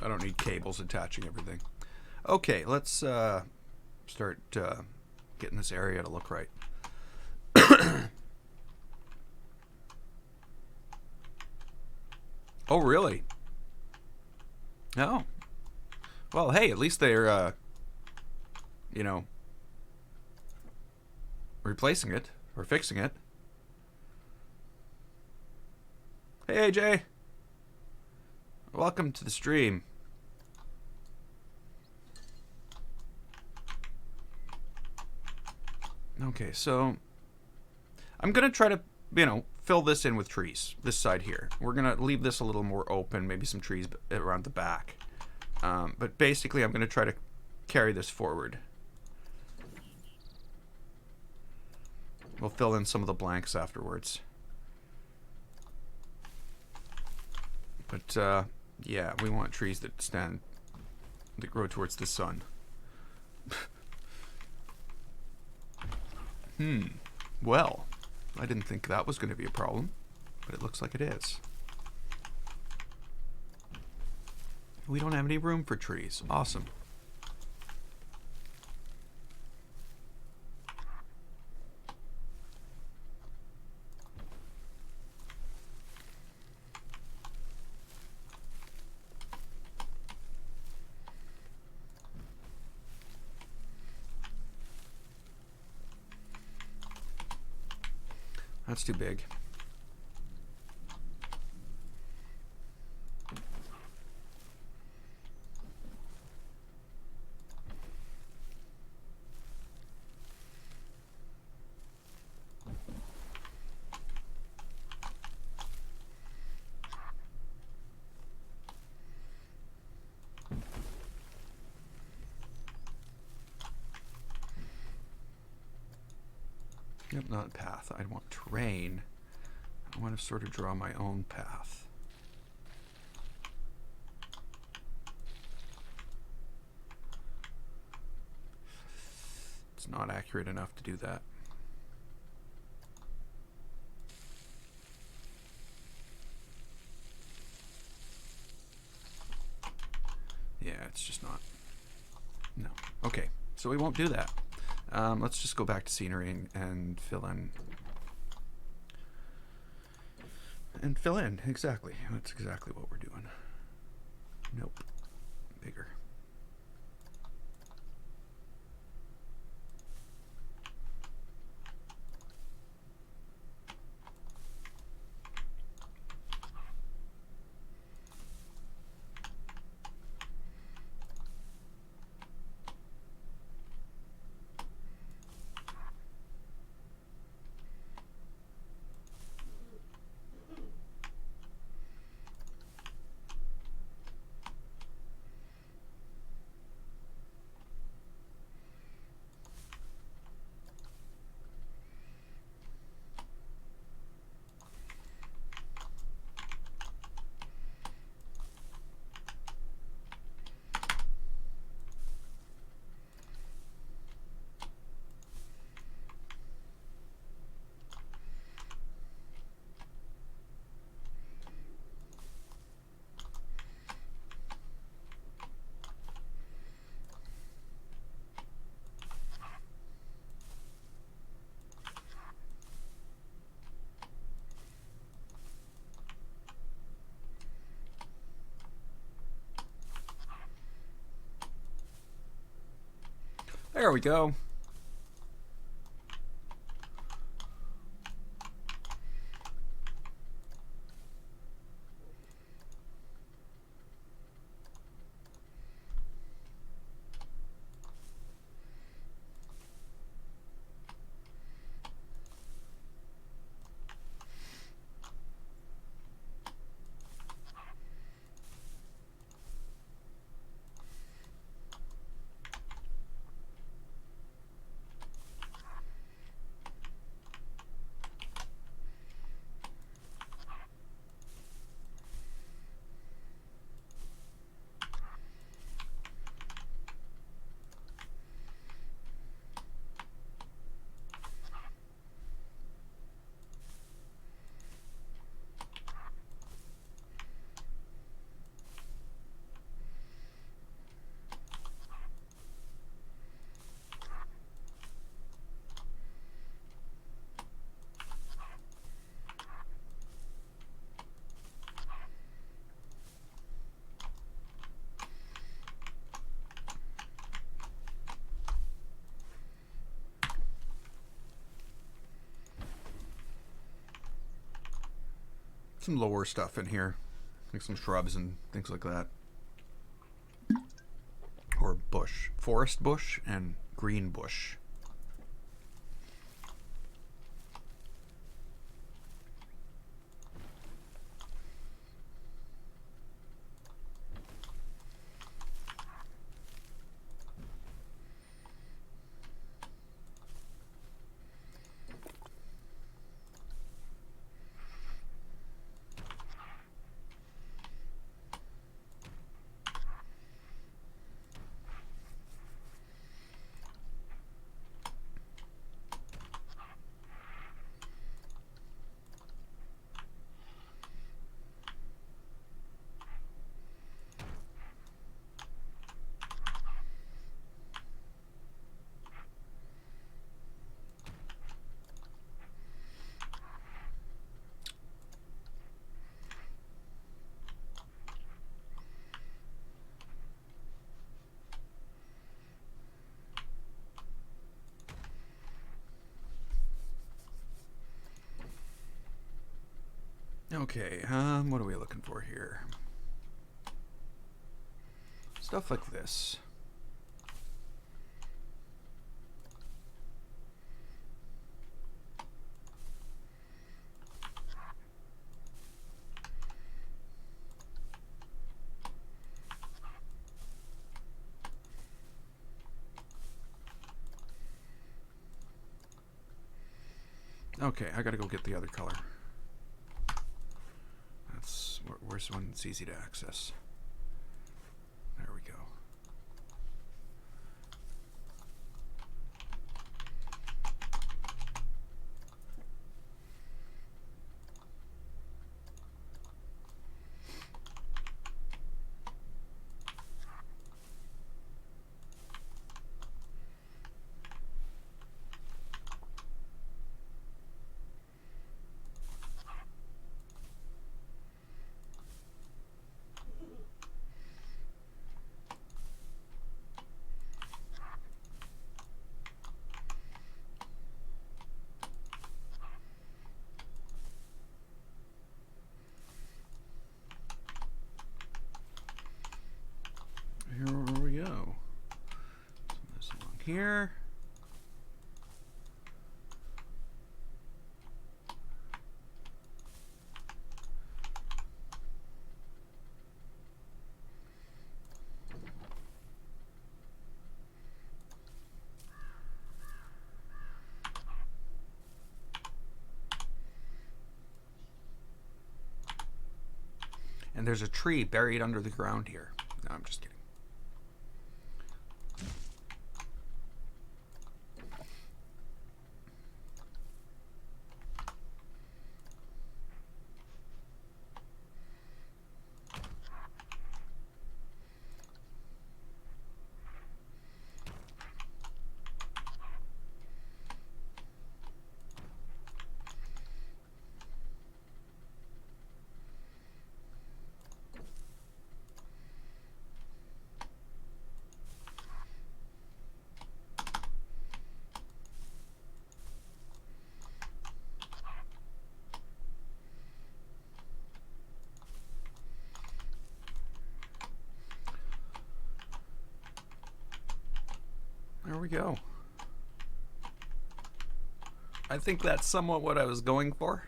I don't need cables attaching everything. Okay, let's start getting this area to look right. Oh, really? Oh. Well, hey, at least they're, you know, replacing it or fixing it. Hey, AJ. Welcome to the stream. Okay, so I'm going to try to, fill this in with trees, this side here. We're going to leave this a little more open, maybe some trees around the back. But basically, I'm going to try to carry this forward. We'll fill in some of the blanks afterwards. But, yeah, we want trees that grow towards the sun. Well, I didn't think that was going to be a problem, but it looks like it is. We don't have any room for trees. Awesome. That's too big. Yep, not path. I want terrain. I want to sort of draw my own path. It's not accurate enough to do that. Yeah, it's just not. No. Okay, so we won't do that. Let's just go back to scenery and fill in. And fill in, exactly. That's exactly what we're doing. Nope. Bigger. There we go. Some lower stuff in here, like some shrubs and things like that. Or bush. Forest bush and green bush. Okay, what are we looking for here? Stuff like this. Okay, I gotta go get the other color. That's where's the one that's easy to access? There we go. Here we go. So this along here. And there's a tree buried under the ground here. No, I'm just kidding. There we go. I think that's somewhat what I was going for.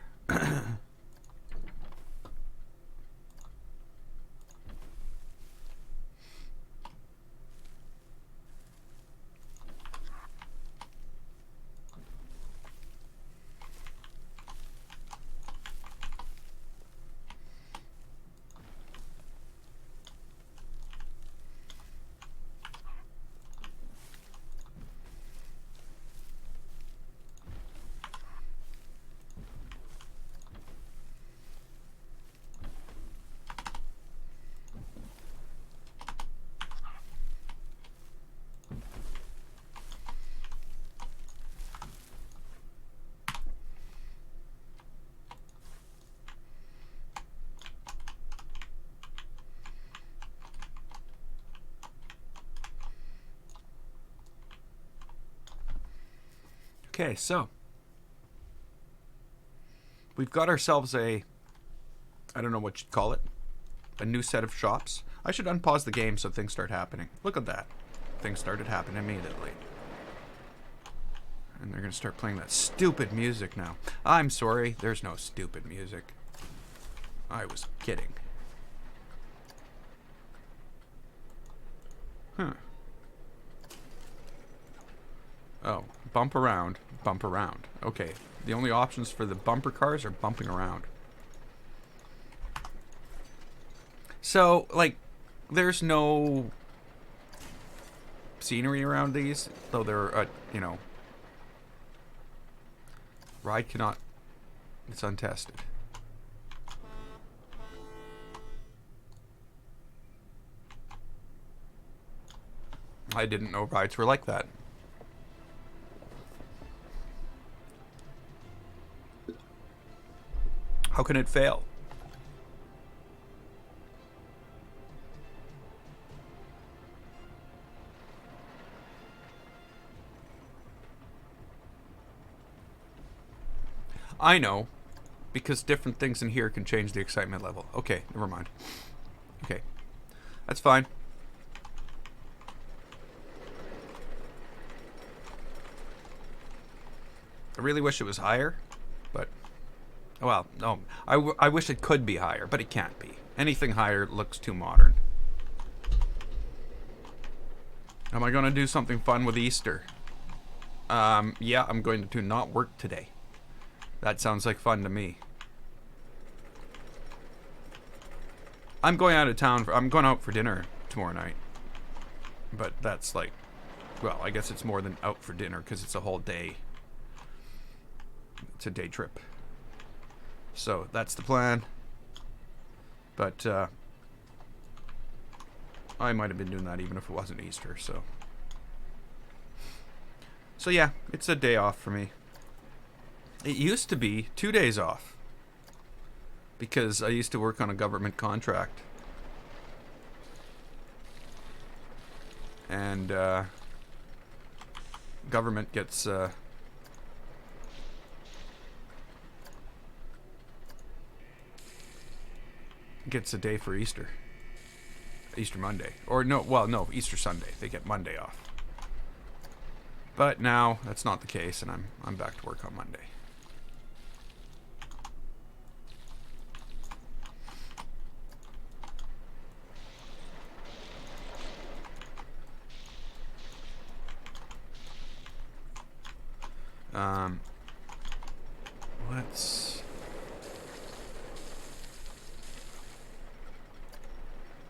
Okay, so we've got ourselves I don't know what you'd call it, a new set of shops. I should unpause the game so things start happening. Look at that. Things started happening immediately. And they're going to start playing that stupid music now. I'm sorry, there's no stupid music. I was kidding. Huh. Oh, bump around, bump around. Okay, the only options for the bumper cars are bumping around. So, like, there's no scenery around these, though they're, you know, ride cannot, it's untested. I didn't know rides were like that. How can it fail? I know. because different things in here can change the excitement level. Okay, never mind. Okay, that's fine. I really wish it was higher, but... Well, no. I wish it could be higher, but it can't be. Anything higher looks too modern. Am I going to do something fun with Easter? Yeah, I'm going to not work today. That sounds like fun to me. I'm going out of town. I'm going out for dinner tomorrow night. But that's like... Well, I guess it's more than out for dinner because it's a whole day. It's a day trip. So, that's the plan. But, I might have been doing that even if it wasn't Easter, so... So yeah, it's a day off for me. It used to be 2 days off. Because I used to work on a government contract. And, government gets, gets a day for Easter. Easter Monday. Or no, well, no, Easter Sunday. They get Monday off. But now that's not the case, and I'm back to work on Monday. Let's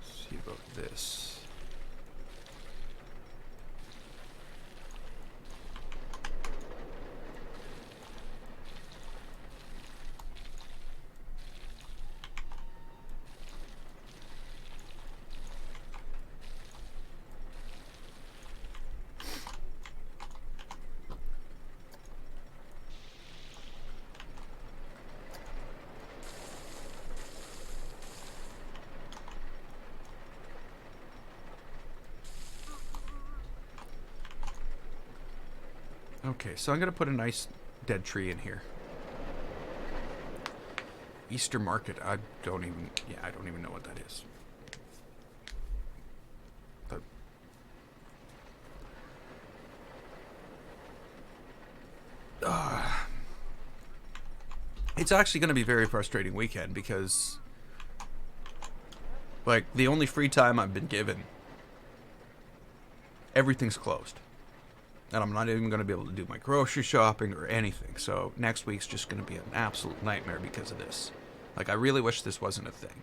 see about this. Okay, so I'm going to put a nice dead tree in here. Easter market, I don't even know what that is. But it's actually going to be a very frustrating weekend because, like, the only free time I've been given, everything's closed. And I'm not even going to be able to do my grocery shopping or anything. So next week's just going to be an absolute nightmare because of this. Like, I really wish this wasn't a thing.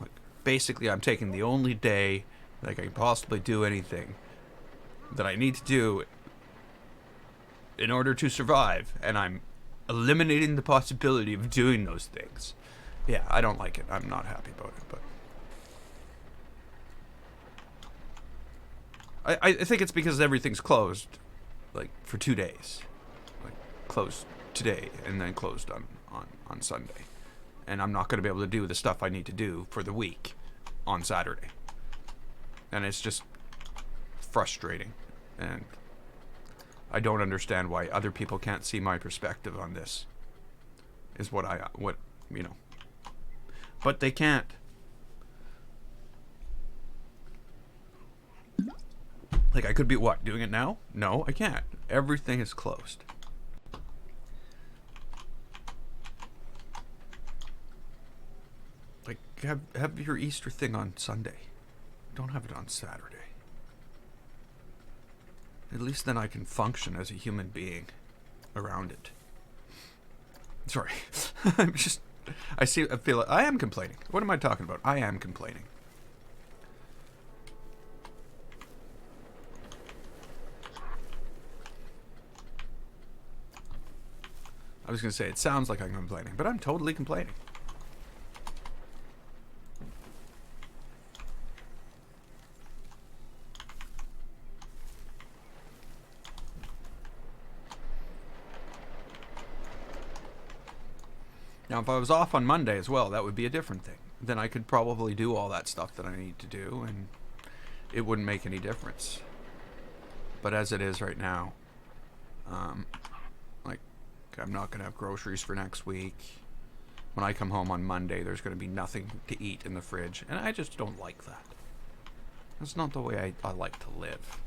Like, basically, I'm taking the only day that I can possibly do anything that I need to do in order to survive. And I'm eliminating the possibility of doing those things. Yeah, I don't like it. I'm not happy about it, but... I think it's because everything's closed, like, for 2 days. Like, closed today and then closed on Sunday. And I'm not going to be able to do the stuff I need to do for the week on Saturday. And it's just frustrating. And I don't understand why other people can't see my perspective on this. Is what you know. But they can't. Like, I could be, what, doing it now? No, I can't. Everything is closed. Like, have your Easter thing on Sunday. Don't have it on Saturday. At least then I can function as a human being around it. Sorry. I feel I am complaining. What am I talking about? I am complaining. I was going to say, it sounds like I'm complaining, but I'm totally complaining. Now, if I was off on Monday as well, that would be a different thing. Then I could probably do all that stuff that I need to do, and it wouldn't make any difference. But as it is right now, like, I'm not going to have groceries for next week. When I come home on Monday, there's going to be nothing to eat in the fridge. And I just don't like that. That's not the way I like to live.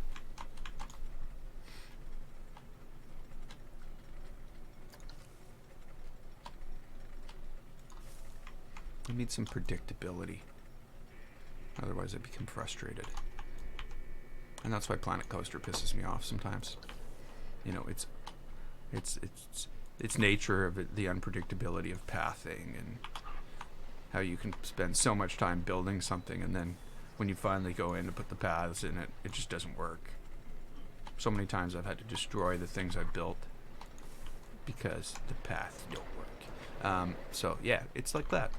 I need some predictability. Otherwise I become frustrated. And that's why Planet Coaster pisses me off sometimes. You know, it's nature of it, the unpredictability of pathing and how you can spend so much time building something and then when you finally go in to put the paths in it, it just doesn't work. So many times I've had to destroy the things I've built because the paths don't work. So yeah, it's like that.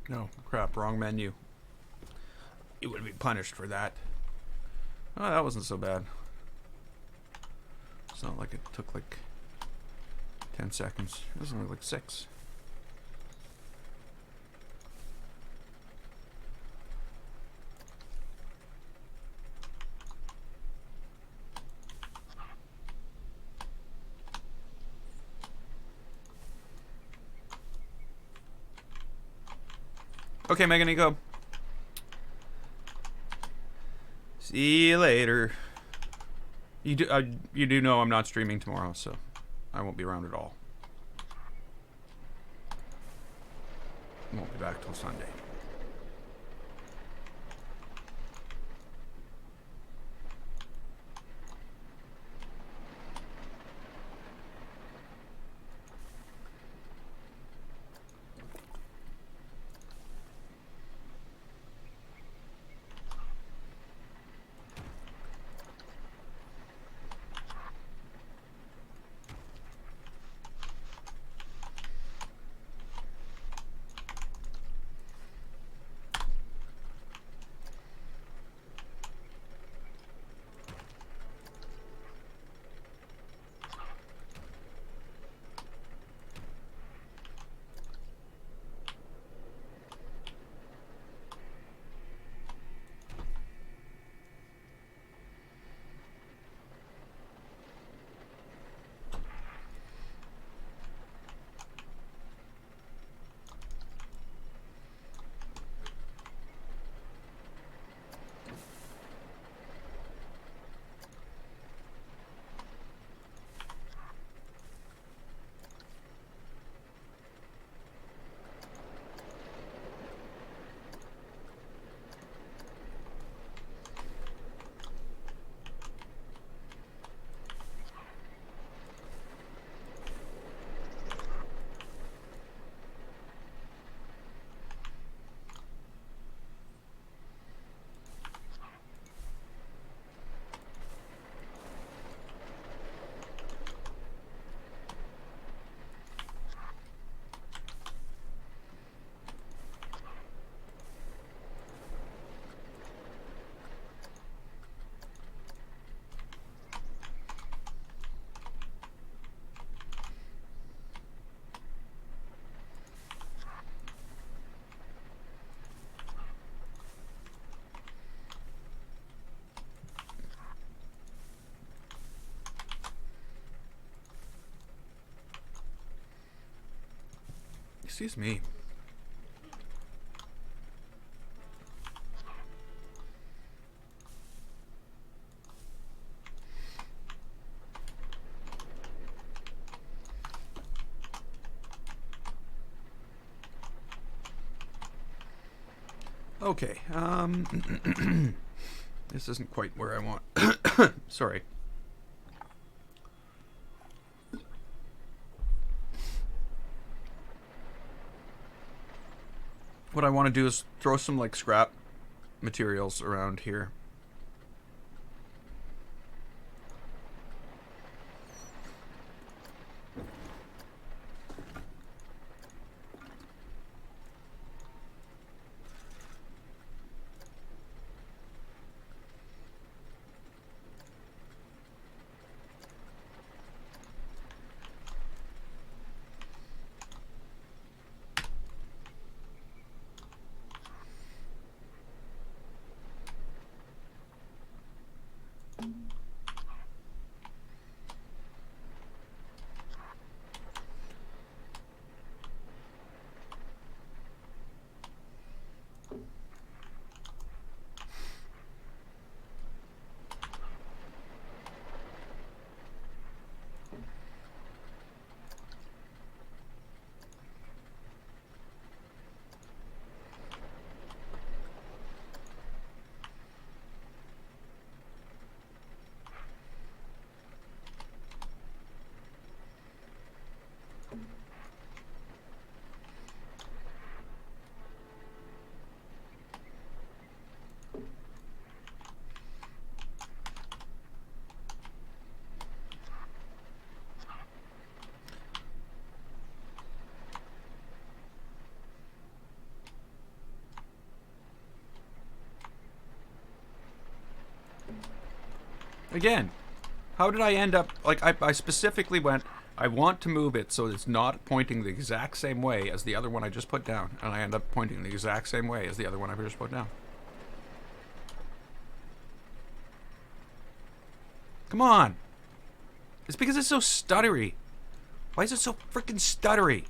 No, crap, wrong menu. You would be punished for that. Oh, that wasn't so bad. It's not like it took like 10 seconds. It was only like 6. Okay, Megan, you go. See you later. You do know I'm not streaming tomorrow, so I won't be around at all. Won't be back till Sunday. Excuse me. Okay, this isn't quite where I want. Sorry. What I want to do is throw some like scrap materials around here. Again, how did I end up, like, I specifically went, I want to move it so it's not pointing the exact same way as the other one I just put down, and I end up pointing the exact same way as the other one I just put down. Come on! It's because it's so stuttery. Why is it so freaking stuttery?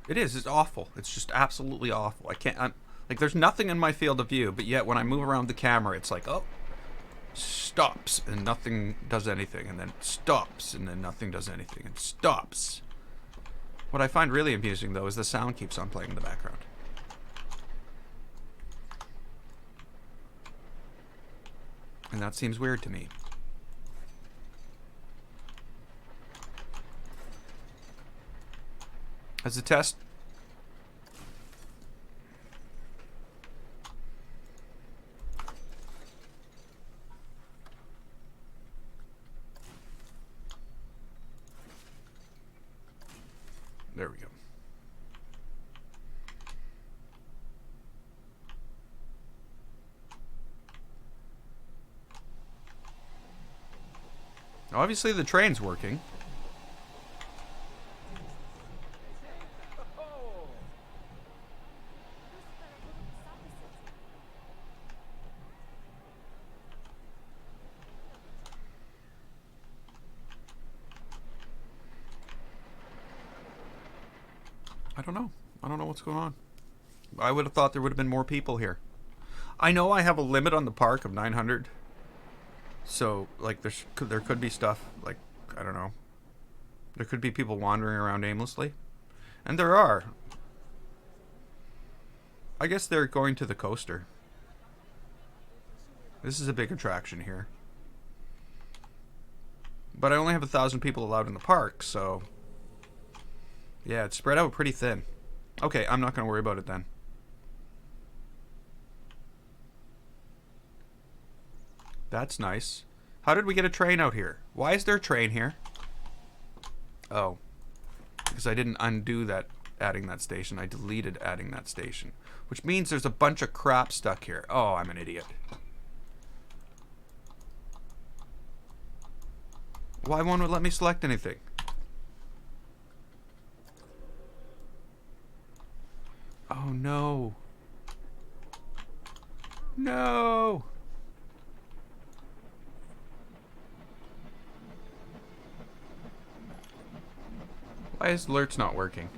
It is. It's awful. It's just absolutely awful. I can't. Like, there's nothing in my field of view, but yet when I move around the camera, it's like, oh, stops and nothing does anything, and then stops and then nothing does anything, and stops. What I find really amusing, though, is the sound keeps on playing in the background. And that seems weird to me. As a test, there we go. Obviously the train's working. I don't know. I don't know what's going on. I would have thought there would have been more people here. I know I have a limit on the park of 900. So, like, there could be stuff, like, I don't know. There could be people wandering around aimlessly. And there are. I guess they're going to the coaster. This is a big attraction here. But I only have 1,000 people allowed in the park, so... yeah, it's spread out pretty thin. Okay, I'm not going to worry about it then. That's nice. How did we get a train out here? Why is there a train here? Oh. Because I didn't undo that, adding that station. I deleted adding that station. Which means there's a bunch of crap stuck here. Oh, I'm an idiot. Why won't it let me select anything? Oh no. No. Why is alerts not working?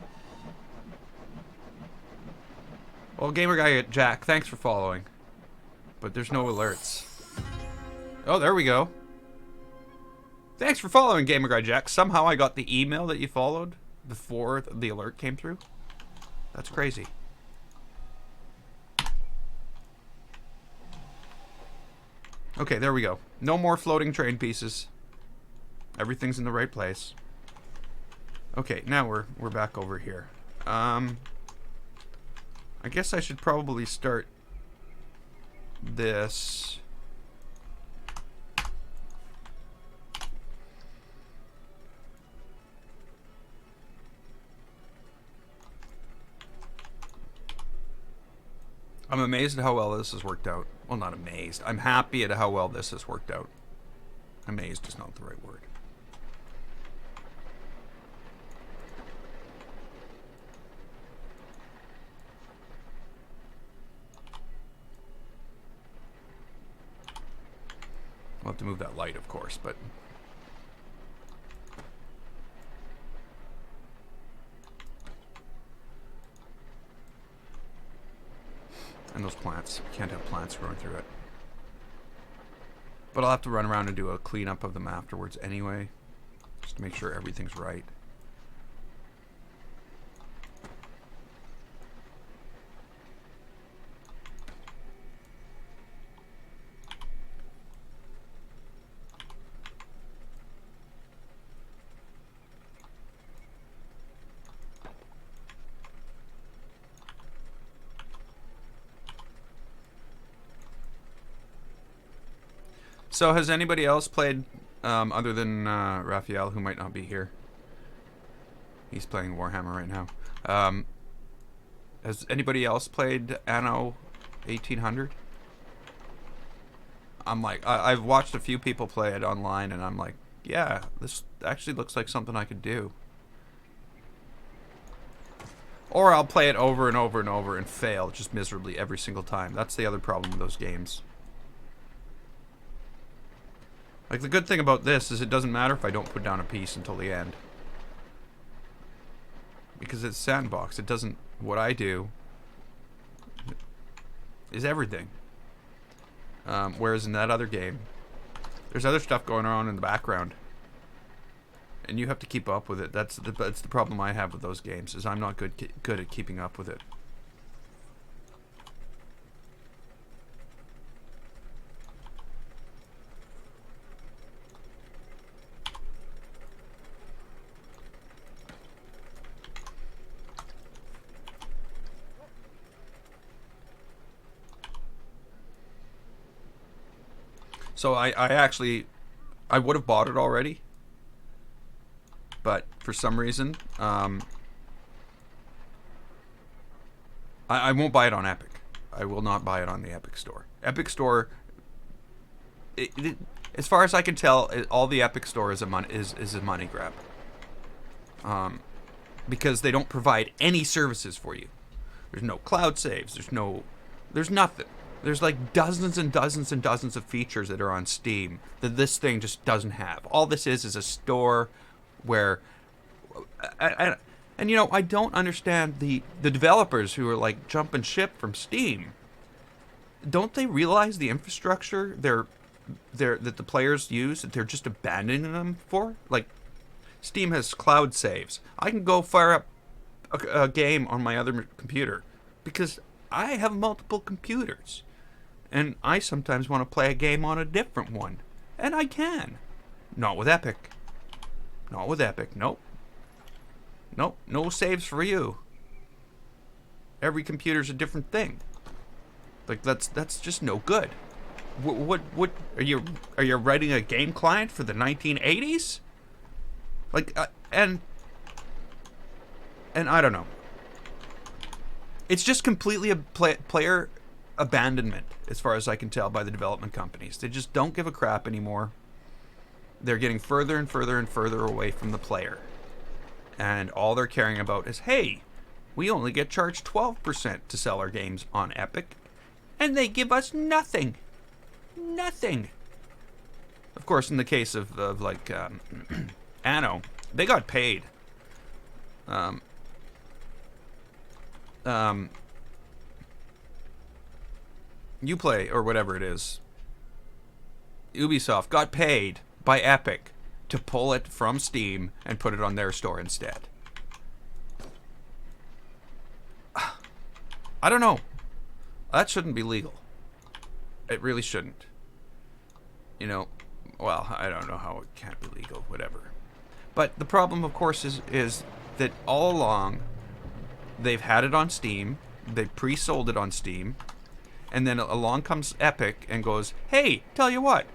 Well, Gamer Guy Jack, thanks for following. But there's no alerts. Oh, there we go. Thanks for following, Gamer Guy Jack. Somehow I got the email that you followed before the alert came through. That's crazy. Okay, there we go. No more floating train pieces. Everything's in the right place. Okay, now we're back over here. I guess I should probably start this. I'm amazed at how well this has worked out. Well, not amazed. I'm happy at how well this has worked out. Amazed is not the right word. I'll have to move that light, of course, but... And those plants. You can't have plants growing through it. But I'll have to run around and do a cleanup of them afterwards anyway. Just to make sure everything's right. So has anybody else played, other than Raphael, who might not be here? He's playing Warhammer right now. Has anybody else played Anno 1800? I'm like, I've watched a few people play it online, and I'm like, yeah, this actually looks like something I could do. Or I'll play it over and over and over and fail just miserably every single time. That's the other problem with those games. Like, the good thing about this is it doesn't matter if I don't put down a piece until the end. Because it's sandbox. It doesn't... What I do is everything. Whereas in that other game, there's other stuff going on in the background. And you have to keep up with it. That's the problem I have with those games, is I'm not good at keeping up with it. So I actually, I would have bought it already, but for some reason, I won't buy it on Epic. I will not buy it on the Epic Store. Epic Store, as far as I can tell, all the Epic Store is a money grab. Because they don't provide any services for you. There's no cloud saves. There's nothing. There's like dozens and dozens and dozens of features that are on Steam that this thing just doesn't have. All this is a store where... And you know, I don't understand the developers who are like jumping ship from Steam. Don't they realize the infrastructure that the players use, that they're just abandoning them for? Like, Steam has cloud saves. I can go fire up a game on my other computer because I have multiple computers. And I sometimes want to play a game on a different one. And I can. Not with Epic. Not with Epic. Nope. Nope. No saves for you. Every computer's a different thing. Like, that's just no good. What are you writing a game client for the 1980s? Like, and I don't know. It's just completely a player abandonment, as far as I can tell, by the development companies. They just don't give a crap anymore. They're getting further and further and further away from the player. And all they're caring about is, hey, We only get charged 12% to sell our games on Epic, and they give us nothing. Nothing. Of course, in the case of Anno, they got paid. Uplay, or whatever it is, Ubisoft got paid by Epic to pull it from Steam and put it on their store instead. I don't know. That shouldn't be legal. It really shouldn't. You know, well, I don't know how it can't be legal, whatever. But the problem, of course, is that all along, they've had it on Steam, they pre-sold it on Steam, and then along comes Epic and goes, hey, tell you what,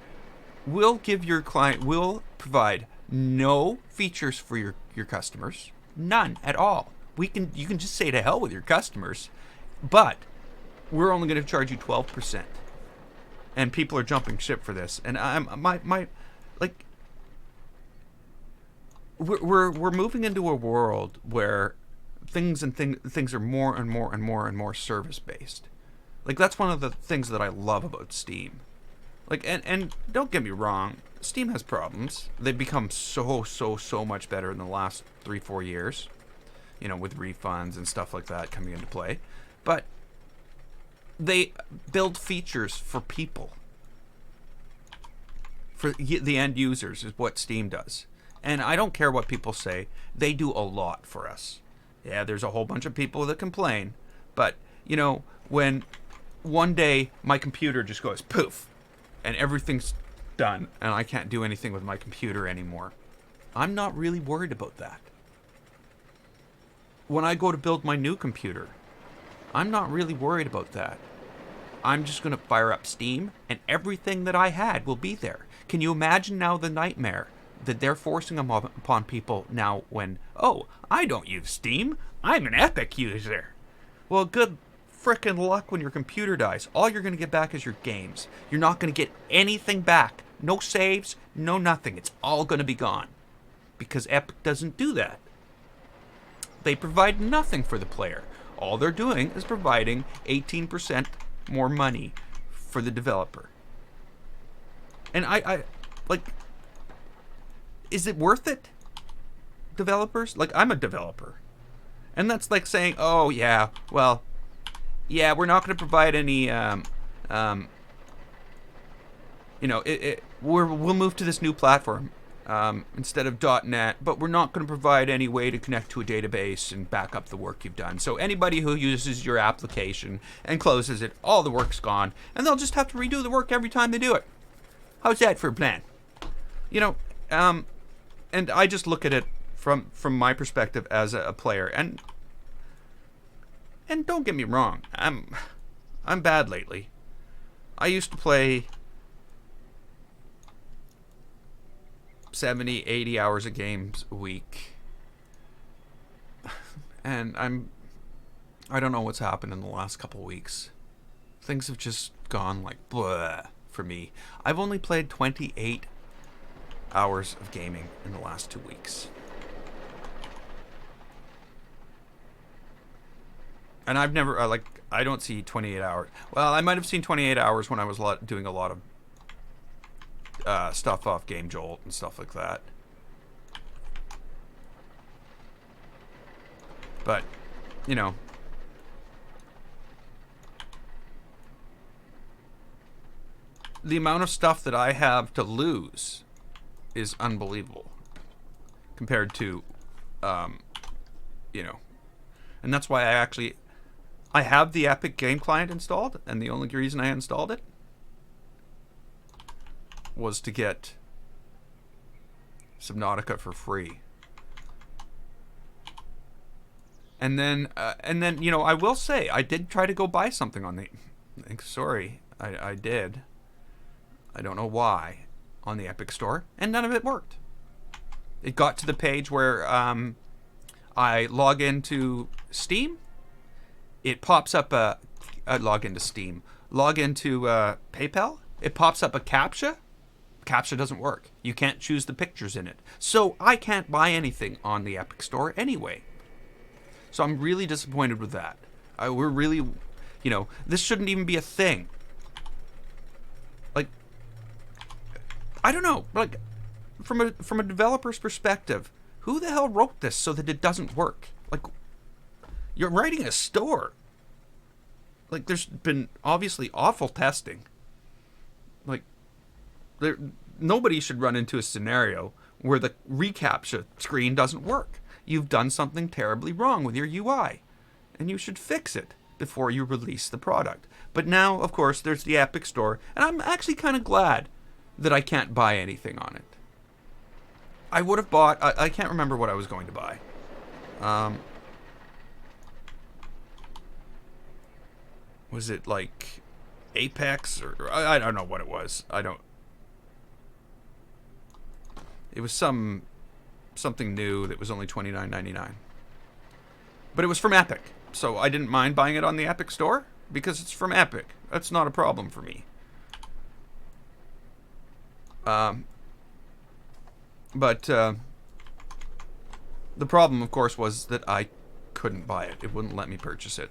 we'll give your client, we'll provide no features for your customers, none at all. You can just say to hell with your customers, but we're only going to charge you 12%. And people are jumping ship for this. And we're moving into a world where things are more and more and more and more service based. Like, that's one of the things that I love about Steam. Like, and don't get me wrong, Steam has problems. They've become so much better in the last 3-4 years. You know, with refunds and stuff like that coming into play. But they build features for people. For the end users is what Steam does. And I don't care what people say. They do a lot for us. Yeah, there's a whole bunch of people that complain. But, you know, when one day my computer just goes poof and everything's done and I can't do anything with my computer anymore, I'm not really worried about that. When I go to build my new computer, I'm not really worried about that. I'm just going to fire up Steam, and everything that I had will be there. Can you imagine now the nightmare that they're forcing upon people now when, oh, I don't use Steam, I'm an Epic user. Well, good frickin' luck when your computer dies. All you're going to get back is your games. You're not going to get anything back. No saves, no nothing. It's all going to be gone. Because Epic doesn't do that. They provide nothing for the player. All they're doing is providing 18% more money for the developer. And I like, is it worth it? Developers? Like, I'm a developer. And that's like saying, oh yeah, well, yeah, we're not going to provide any, you know, we'll move to this new platform. Instead of .NET, but we're not going to provide any way to connect to a database and back up the work you've done. So anybody who uses your application and closes it, all the work's gone, and they'll just have to redo the work every time they do it. How's that for a plan? You know, and I just look at it from my perspective as a player, and don't get me wrong, I'm bad lately. I used to play 70, 80 hours of games a week. And I don't know what's happened in the last couple weeks. Things have just gone like blah for me. I've only played 28 hours of gaming in the last 2 weeks. And I've never, I don't see 28 hours. Well, I might have seen 28 hours when I was doing a lot of stuff off Game Jolt and stuff like that. But, you know, the amount of stuff that I have to lose is unbelievable compared to, you know, and that's why I have the Epic Game Client installed, and the only reason I installed it was to get Subnautica for free. And then, you know, I will say, I did try to go buy something on the... Sorry, I did. I don't know why. On the Epic Store. And none of it worked. It got to the page where I log into Steam. It pops up a... log into Steam. Log into PayPal. It pops up a CAPTCHA. CAPTCHA doesn't work. You can't choose the pictures in it. So I can't buy anything on the Epic Store anyway. So I'm really disappointed with that. We're really, this shouldn't even be a thing. Like, I don't know. Like, from a developer's perspective, who the hell wrote this so that it doesn't work? Like, you're writing a store. Like, there's been obviously awful testing. Like, nobody should run into a scenario where the reCAPTCHA screen doesn't work. You've done something terribly wrong with your UI, and you should fix it before you release the product. But now, of course, there's the Epic Store, and I'm actually kind of glad that I can't buy anything on it. I would have bought... I can't remember what I was going to buy. Was it like Apex or I don't know what it was. It was something new that was only $29.99. But it was from Epic, so I didn't mind buying it on the Epic Store because it's from Epic. That's not a problem for me. But the problem, of course, was that I couldn't buy it. It wouldn't let me purchase it.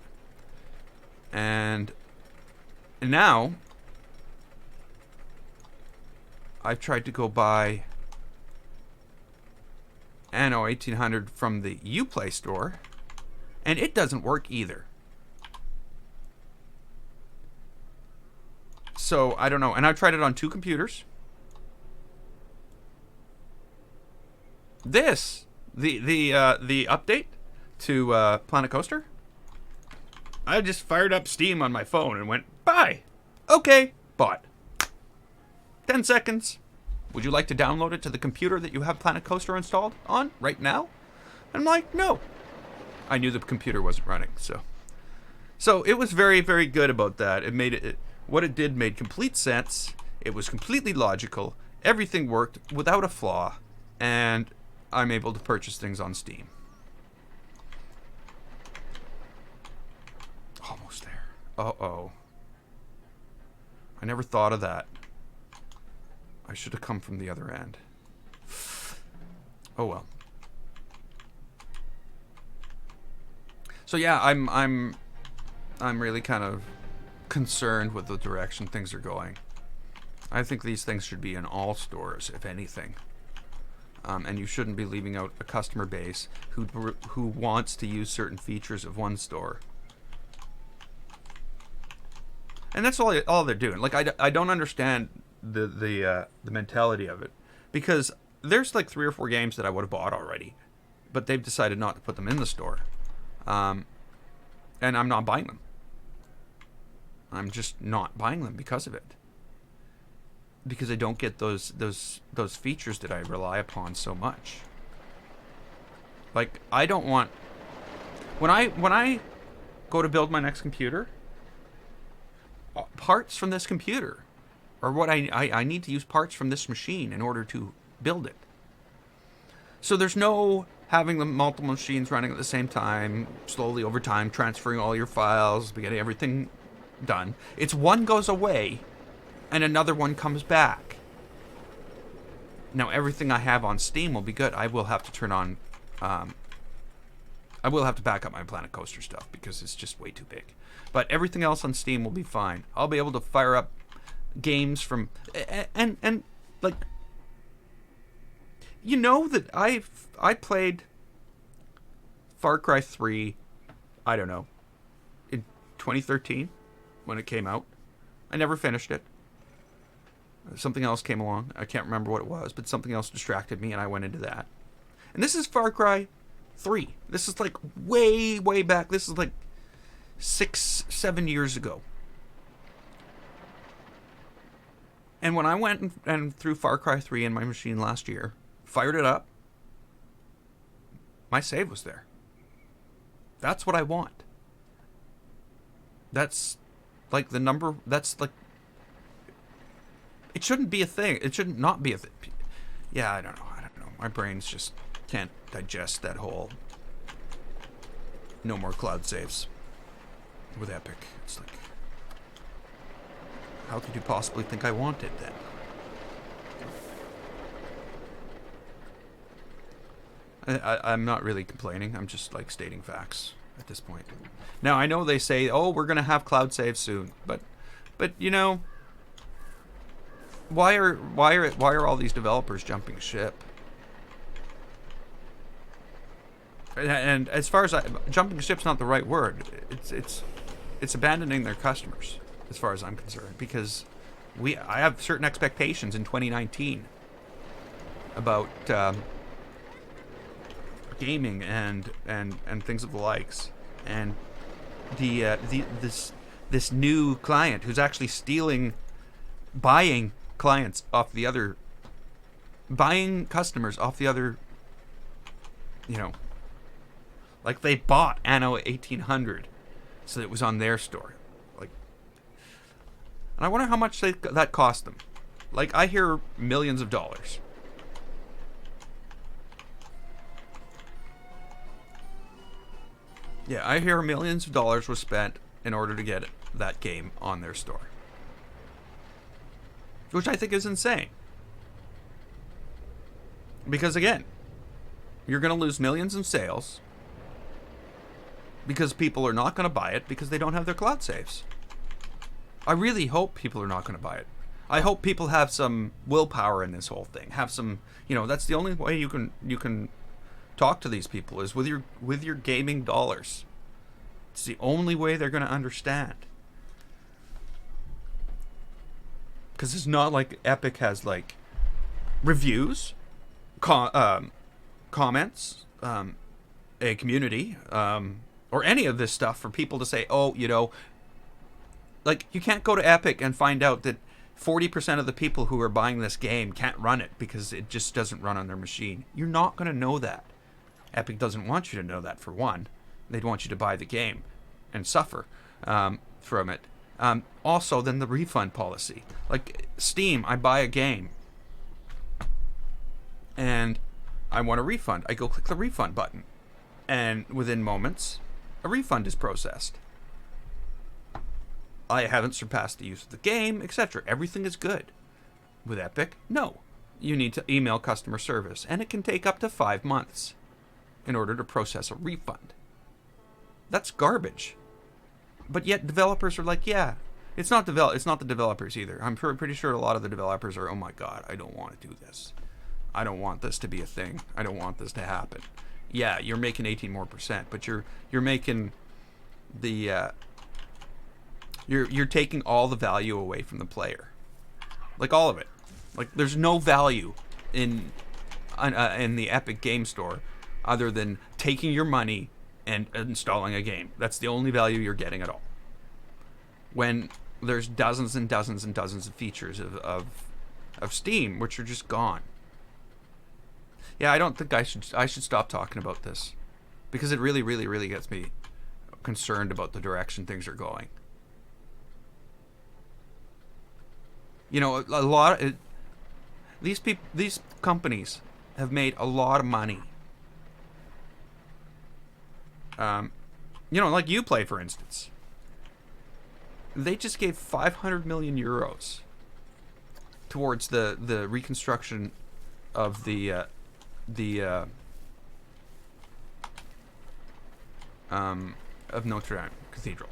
And now I've tried to go buy Anno 1800 from the Uplay store, and it doesn't work either. So I don't know. And I've tried it on 2 computers. This, the update to Planet Coaster, I just fired up Steam on my phone and went, buy. Okay, bought. 10 seconds. Would you like to download it to the computer that you have Planet Coaster installed on right now? And I'm like, no. I knew the computer wasn't running, so it was very, very good about that. It made it what it did made complete sense. It was completely logical. Everything worked without a flaw, and I'm able to purchase things on Steam. Almost there. Uh-oh. I never thought of that. I should have come from the other end. Oh well. So yeah, I'm really kind of concerned with the direction things are going. I think these things should be in all stores, if anything. And you shouldn't be leaving out a customer base who wants to use certain features of one store. And that's all they're doing. Like, I don't understand the mentality of it, because there's like 3 or 4 games that I would have bought already, but they've decided not to put them in the store, and I'm not buying them. I'm just not buying them because of it, because I don't get those features that I rely upon so much. Like, I don't want, when I go to build my next computer, parts from this computer, or what I need to use parts from this machine in order to build it. So there's no having the multiple machines running at the same time, slowly over time, transferring all your files, getting everything done. It's one goes away, and another one comes back. Now everything I have on Steam will be good. I will have to turn on, I will have to back up my Planet Coaster stuff because it's just way too big. But everything else on Steam will be fine. I'll be able to fire up games from, and like, you know that I played Far Cry 3, I don't know, in 2013 when it came out. I never finished it. Something else came along. I can't remember what it was, but something else distracted me and I went into that. And this is Far Cry 3. This is like way, way back. This is like 6-7 years ago. And when I went and threw Far Cry 3 in my machine last year, fired it up, my save was there. That's what I want. That's like the number, that's like, it shouldn't be a thing. It shouldn't not be a thing. Yeah, I don't know. My brains just can't digest that whole no more cloud saves with Epic. It's like, how could you possibly think I want it then? I'm not really complaining. I'm just like stating facts at this point. Now I know they say, "Oh, we're gonna have cloud save soon," but you know, why are all these developers jumping ship? And as far as jumping ship's not the right word. It's abandoning their customers, as far as I'm concerned, because I have certain expectations in 2019 about gaming and things of the likes, and this new client who's actually buying customers off the other, you know, like they bought Anno 1800 so that it was on their store, like, and I wonder how much that cost them. Like, I hear millions of dollars. Yeah, I hear millions of dollars was spent in order to get that game on their store, which I think is insane. Because again, you're going to lose millions in sales because people are not going to buy it because they don't have their cloud saves. I really hope people are not going to buy it. I hope people have some willpower in this whole thing. Have some, you know, that's the only way you can talk to these people is with your gaming dollars. It's the only way they're going to understand. Because it's not like Epic has like reviews, comments, a community, or any of this stuff for people to say, oh, you know, like, you can't go to Epic and find out that 40% of the people who are buying this game can't run it because it just doesn't run on their machine. You're not going to know that. Epic doesn't want you to know that, for one. They'd want you to buy the game and suffer from it. Also, then the refund policy. Like, Steam, I buy a game and I want a refund. I go click the refund button, and within moments, a refund is processed. I haven't surpassed the use of the game, etc. Everything is good. With Epic, no. You need to email customer service, and it can take up to 5 months in order to process a refund. That's garbage. But yet developers are like, yeah, it's not the developers either. I'm pretty sure a lot of the developers are, oh my god, I don't want to do this. I don't want this to be a thing. I don't want this to happen. Yeah, you're making 18% more, but you're making the you're taking all the value away from the player. Like, all of it. Like, there's no value in the Epic Game Store other than taking your money and installing a game. That's the only value you're getting at all. When there's dozens and dozens and dozens of features of Steam which are just gone. Yeah, I don't think I should stop talking about this, because it really, really, really gets me concerned about the direction things are going. You know, these companies have made a lot of money. You know, like Uplay, for instance. They just gave 500 million euros towards the reconstruction of of Notre Dame Cathedral,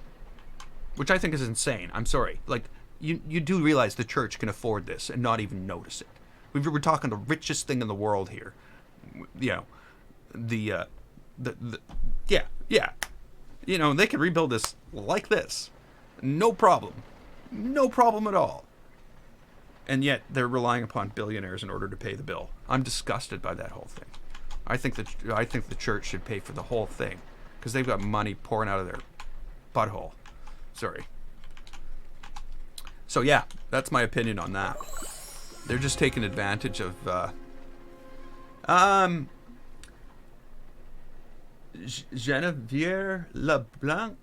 which I think is insane. I'm sorry. Like, you do realize the church can afford this and not even notice it. We're talking the richest thing in the world here. You know, yeah. You know, they could rebuild this like this. No problem. No problem at all. And yet they're relying upon billionaires in order to pay the bill. I'm disgusted by that whole thing. I think the church should pay for the whole thing, because they've got money pouring out of their butthole. Sorry. So yeah, that's my opinion on that. They're just taking advantage of Genevieve LeBlanc.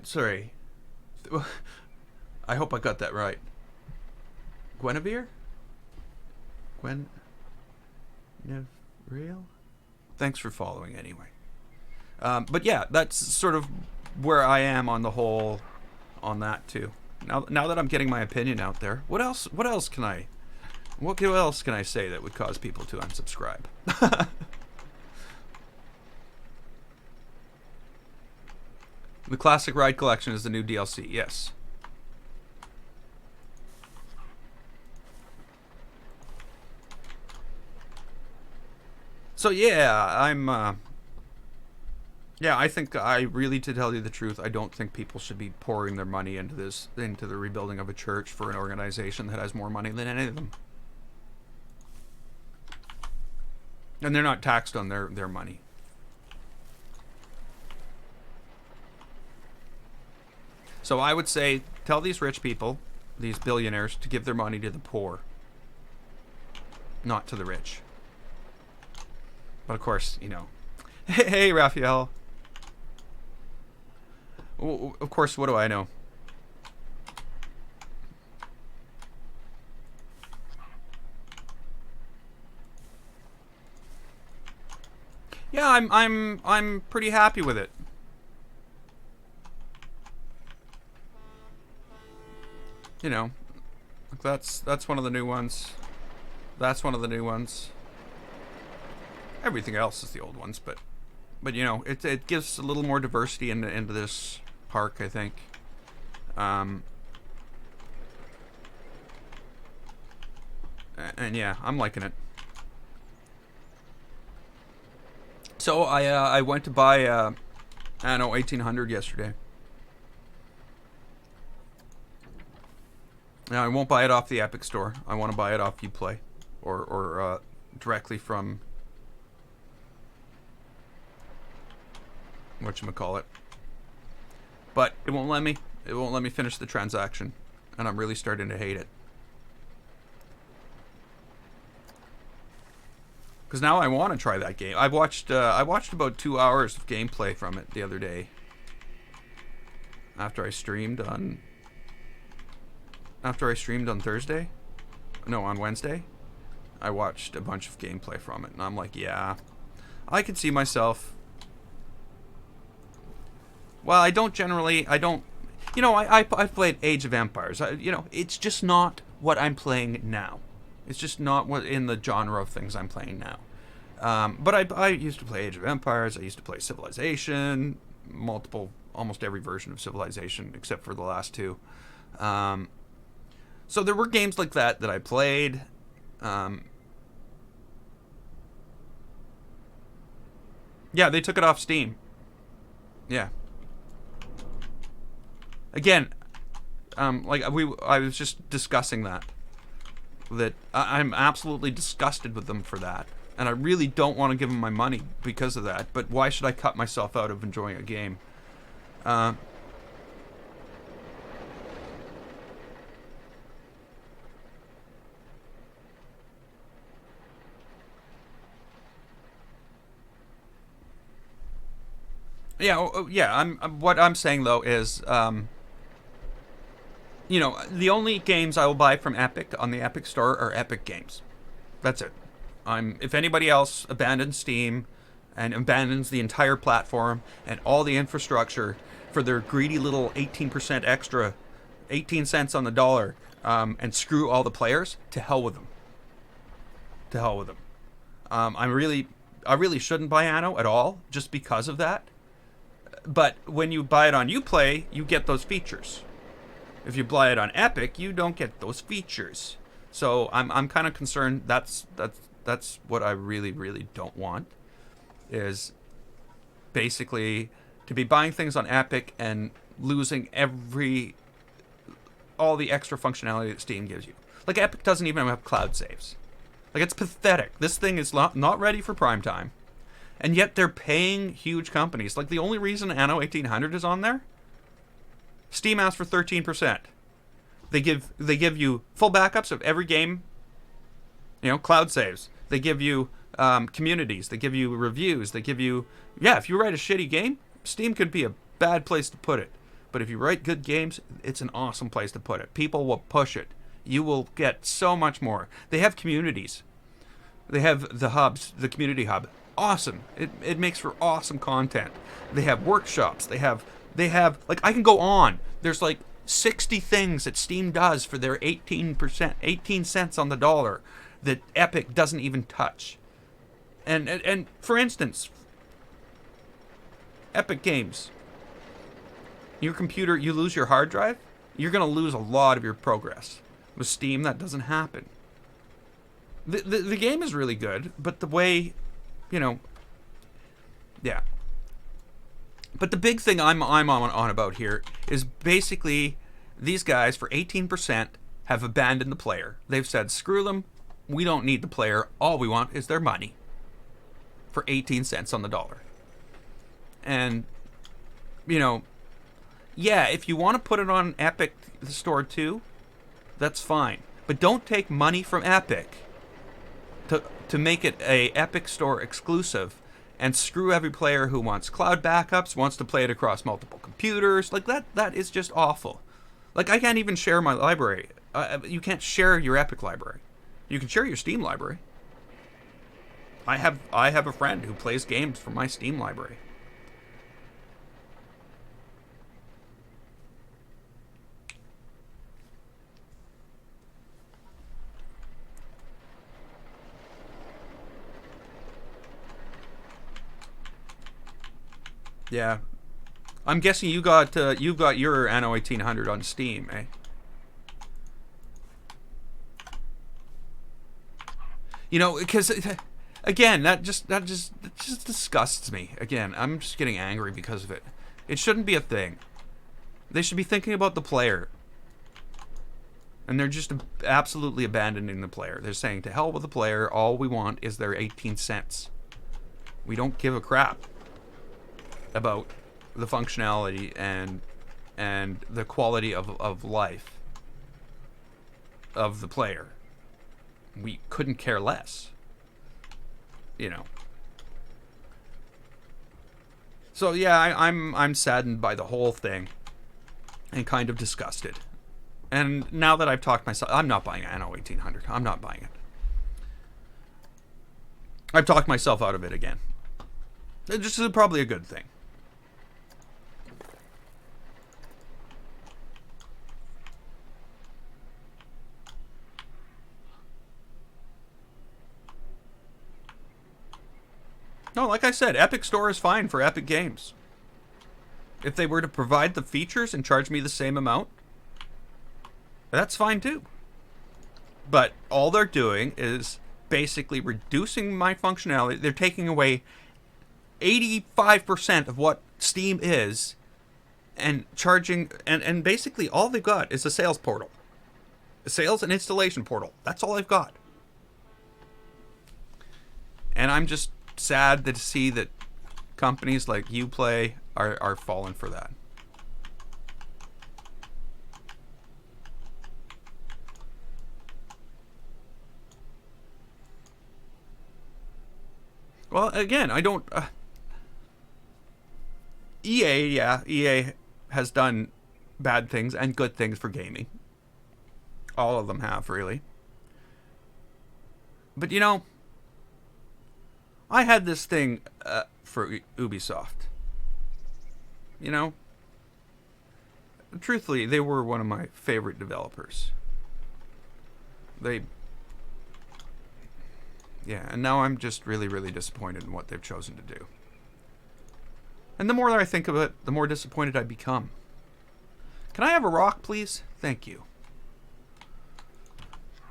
Sorry. I hope I got that right. Guinevere? Real? Thanks for following anyway. But yeah, that's sort of where I am on the whole on that too. Now that I'm getting my opinion out there, what else can I say that would cause people to unsubscribe? The Classic Ride Collection is the new DLC, yes. So yeah, I think to tell you the truth, I don't think people should be pouring their money into the rebuilding of a church for an organization that has more money than any of them. And they're not taxed on their money. So I would say, tell these rich people, these billionaires, to give their money to the poor, not to the rich. But of course, hey, Raphael. Of course, what do I know? Yeah, I'm pretty happy with it. That's one of the new ones. That's one of the new ones. Everything else is the old ones, but it gives a little more diversity into this park, I think. And yeah, I'm liking it. So I went to buy Anno 1800 yesterday. Now I won't buy it off the Epic Store. I want to buy it off Uplay, or directly from whatchamacallit. But it won't let me. It won't let me finish the transaction, and I'm really starting to hate it. Because now I want to try that game. I watched about 2 hours of gameplay from it the other day. After I streamed on Thursday, no, on Wednesday, I watched a bunch of gameplay from it, and I'm like, yeah, I could see myself. Well, I've played Age of Empires. It's just not what I'm playing now. It's just not what in the genre of things I'm playing now. But I used to play Age of Empires. I used to play Civilization, almost every version of Civilization except for the last two. So there were games like that I played. Yeah, they took it off Steam. Yeah. Again, I was just discussing that I'm absolutely disgusted with them for that, and I really don't want to give them my money because of that. But why should I cut myself out of enjoying a game? What I'm saying though is, the only games I will buy from Epic on the Epic Store are Epic games. That's it. If anybody else abandons Steam and abandons the entire platform and all the infrastructure for their greedy little 18% extra, 18 cents on the dollar, and screw all the players, to hell with them. To hell with them. I really shouldn't buy Anno at all just because of that. But when you buy it on Uplay, you get those features. If you buy it on Epic, you don't get those features. So I'm kind of concerned. That's what I really, really don't want, is basically to be buying things on Epic and losing all the extra functionality that Steam gives you. Like, Epic doesn't even have cloud saves. Like, it's pathetic. This thing is not ready for prime time. And yet they're paying huge companies. Like, the only reason Anno 1800 is on there, Steam asks for 13%. They give you full backups of every game, cloud saves. They give you communities. They give you reviews. They give you, if you write a shitty game, Steam could be a bad place to put it. But if you write good games, it's an awesome place to put it. People will push it. You will get so much more. They have communities. They have the hubs, the community hub. Awesome. It makes for awesome content. They have workshops. They have like, I can go on. There's like 60 things that Steam does for their 18 cents on the dollar that Epic doesn't even touch. And for instance, Epic Games. Your computer, you lose your hard drive, you're going to lose a lot of your progress. With Steam, that doesn't happen. The game is really good, but the way, you know, yeah. But the big thing I'm on about here is basically these guys for 18% have abandoned the player. They've said, screw them, we don't need the player, all we want is their money for 18 cents on the dollar. And, you know, yeah, if you want to put it on Epic Store too, that's fine. But don't take money from Epic to make it a Epic Store exclusive and screw every player who wants cloud backups, wants to play it across multiple computers. Like, that is just awful. Like, I can't even share my library. You can't share your Epic library. You can share your Steam library. I have a friend who plays games from my Steam library. Yeah, I'm guessing you've got your Anno 1800 on Steam, eh? You know, because again, that just disgusts me. Again, I'm just getting angry because of it. It shouldn't be a thing. They should be thinking about the player. And they're just absolutely abandoning the player. They're saying, to hell with the player, all we want is their 18 cents. We don't give a crap about the functionality and the quality of life of the player. We couldn't care less. You know. So yeah, I'm saddened by the whole thing and kind of disgusted. And now that I've talked myself, I'm not buying Anno 1800. I'm not buying it. I've talked myself out of it again. This is probably a good thing. No, like I said, Epic Store is fine for Epic Games. If they were to provide the features and charge me the same amount, that's fine too. But all they're doing is basically reducing my functionality. They're taking away 85% of what Steam is and charging, and basically all they've got is a sales portal. A sales and installation portal. That's all they've got. And I'm just sad to see that companies like Uplay are falling for that. Well, again, I don't... EA has done bad things and good things for gaming. All of them have, really. But, you know, I had this thing for Ubisoft. You know? Truthfully, they were one of my favorite developers. Yeah, and now I'm just really, really disappointed in what they've chosen to do. And the more that I think of it, the more disappointed I become. Can I have a rock, please? Thank you.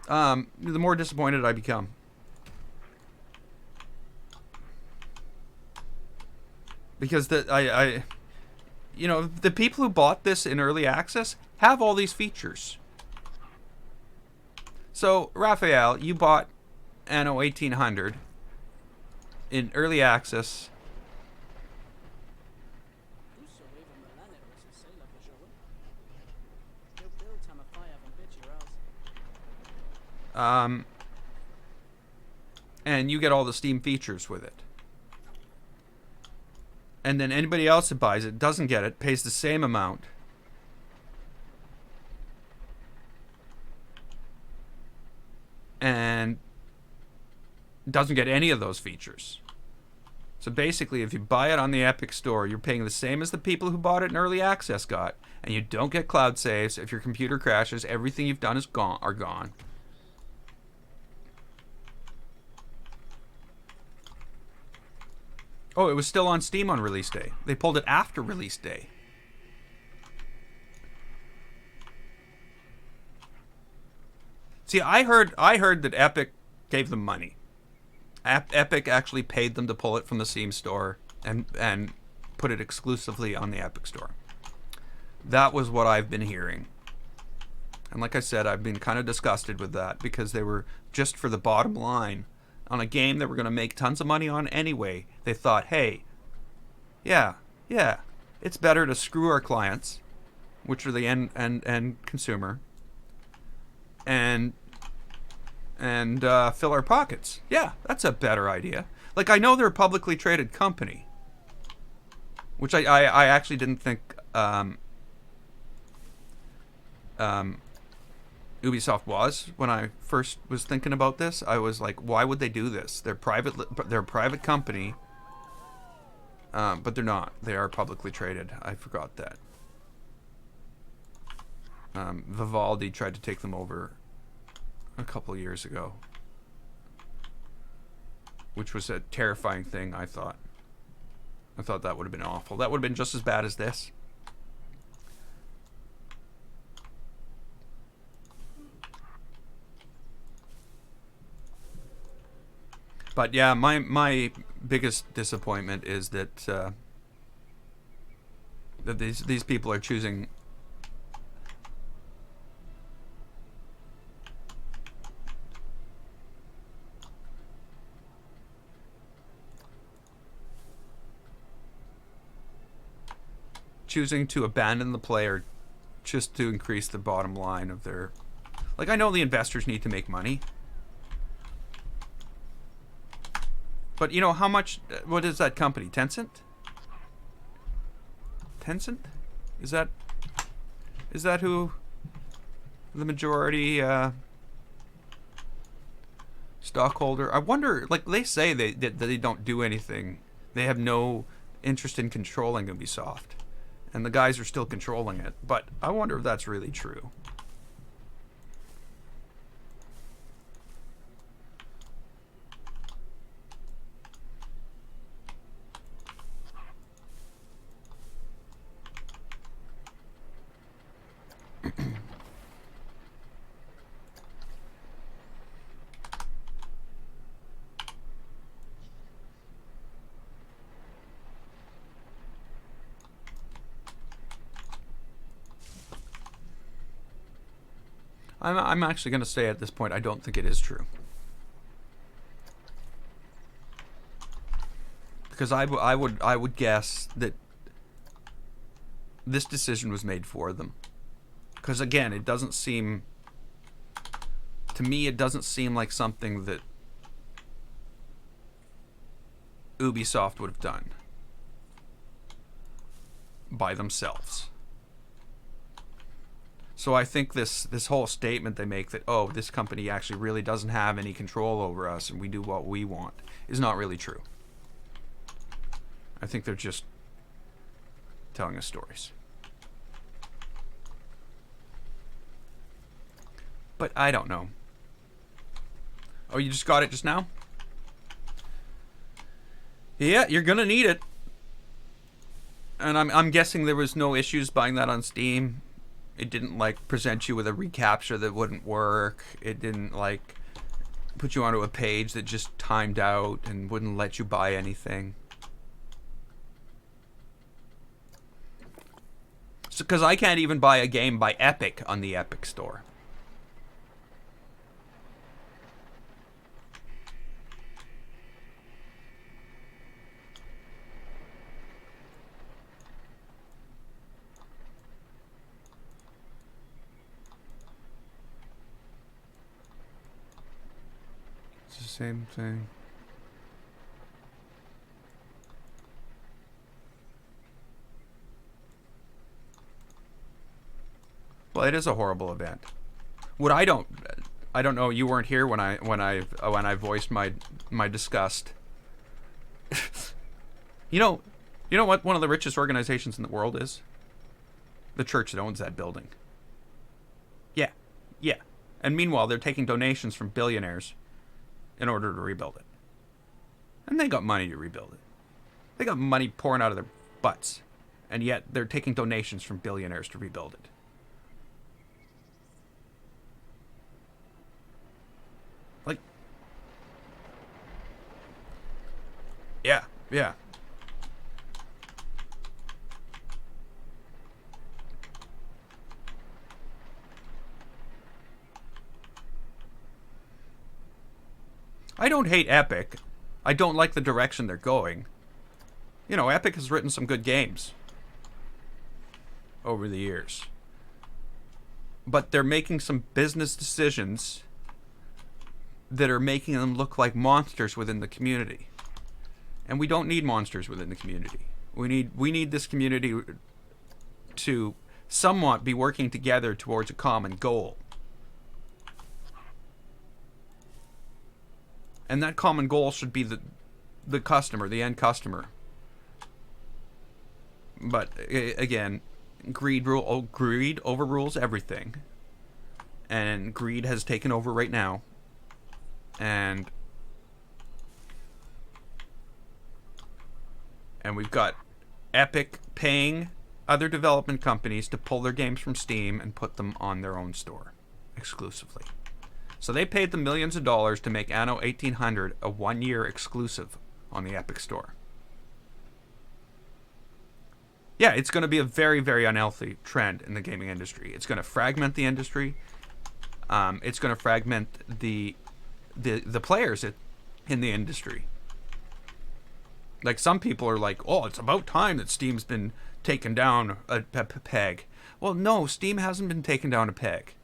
The more disappointed I become. Because you know, the people who bought this in early access have all these features. So, Raphael, you bought Anno 1800 in early access. And you get all the Steam features with it. And then anybody else that buys it doesn't get it, pays the same amount. And doesn't get any of those features. So basically, if you buy it on the Epic Store, you're paying the same as the people who bought it in early access got, and you don't get cloud saves. If your computer crashes, everything you've done is gone. Oh, it was still on Steam on release day. They pulled it after release day. See, I heard that Epic gave them money. Epic actually paid them to pull it from the Steam store and put it exclusively on the Epic store. That was what I've been hearing. And like I said, I've been kind of disgusted with that because they were just for the bottom line on a game that we're going to make tons of money on anyway. They thought, hey, yeah, it's better to screw our clients, which are the end consumer, and fill our pockets. Yeah, that's a better idea. Like, I know they're a publicly traded company, which I actually didn't think Ubisoft was when I first was thinking about this. I was like, why would they do this? They're a private company, but they're not. They are publicly traded. I forgot that. Vivaldi tried to take them over a couple years ago, which was a terrifying thing. I thought that would have been awful. That would have been just as bad as this. But yeah, my biggest disappointment is that that these people are choosing to abandon the player just to increase the bottom line of their... Like, I know the investors need to make money. But, you know, how much... What is that company? Tencent? Tencent? Is that who the majority stockholder... I wonder, like, they say that they don't do anything. They have no interest in controlling Ubisoft. And the guys are still controlling it. But I wonder if that's really true. I'm actually going to say at this point, I don't think it is true. Because I would guess that this decision was made for them. Because again, it doesn't seem... To me, it doesn't seem like something that Ubisoft would have done by themselves. So I think this whole statement they make that, oh, this company actually really doesn't have any control over us and we do what we want, is not really true. I think they're just telling us stories. But I don't know. Oh, you just got it just now? Yeah, you're gonna need it. And I'm guessing there was no issues buying that on Steam. It didn't, like, present you with a reCAPTCHA that wouldn't work. It didn't, like, put you onto a page that just timed out and wouldn't let you buy anything. So, because I can't even buy a game by Epic on the Epic Store. Same thing. Well, it is a horrible event. What I don't know. You weren't here when I voiced my disgust. You know what one of the richest organizations in the world is? The church that owns that building. Yeah. And meanwhile, they're taking donations from billionaires in order to rebuild it. And they got money to rebuild it. They got money pouring out of their butts. And yet they're taking donations from billionaires to rebuild it. Yeah. I don't hate Epic. I don't like the direction they're going. You know, Epic has written some good games over the years. But they're making some business decisions that are making them look like monsters within the community. And we don't need monsters within the community. We need this community to somewhat be working together towards a common goal. And that common goal should be the customer, the end customer. But again, greed overrules everything. And greed has taken over right now. And we've got Epic paying other development companies to pull their games from Steam and put them on their own store exclusively. So they paid them millions of dollars to make Anno 1800 a 1-year exclusive on the Epic Store. Yeah, it's going to be a very, very unhealthy trend in the gaming industry. It's going to fragment the industry. It's going to fragment the players in the industry. Like, some people are like, oh, it's about time that Steam's been taken down a peg. Well, no, Steam hasn't been taken down a peg.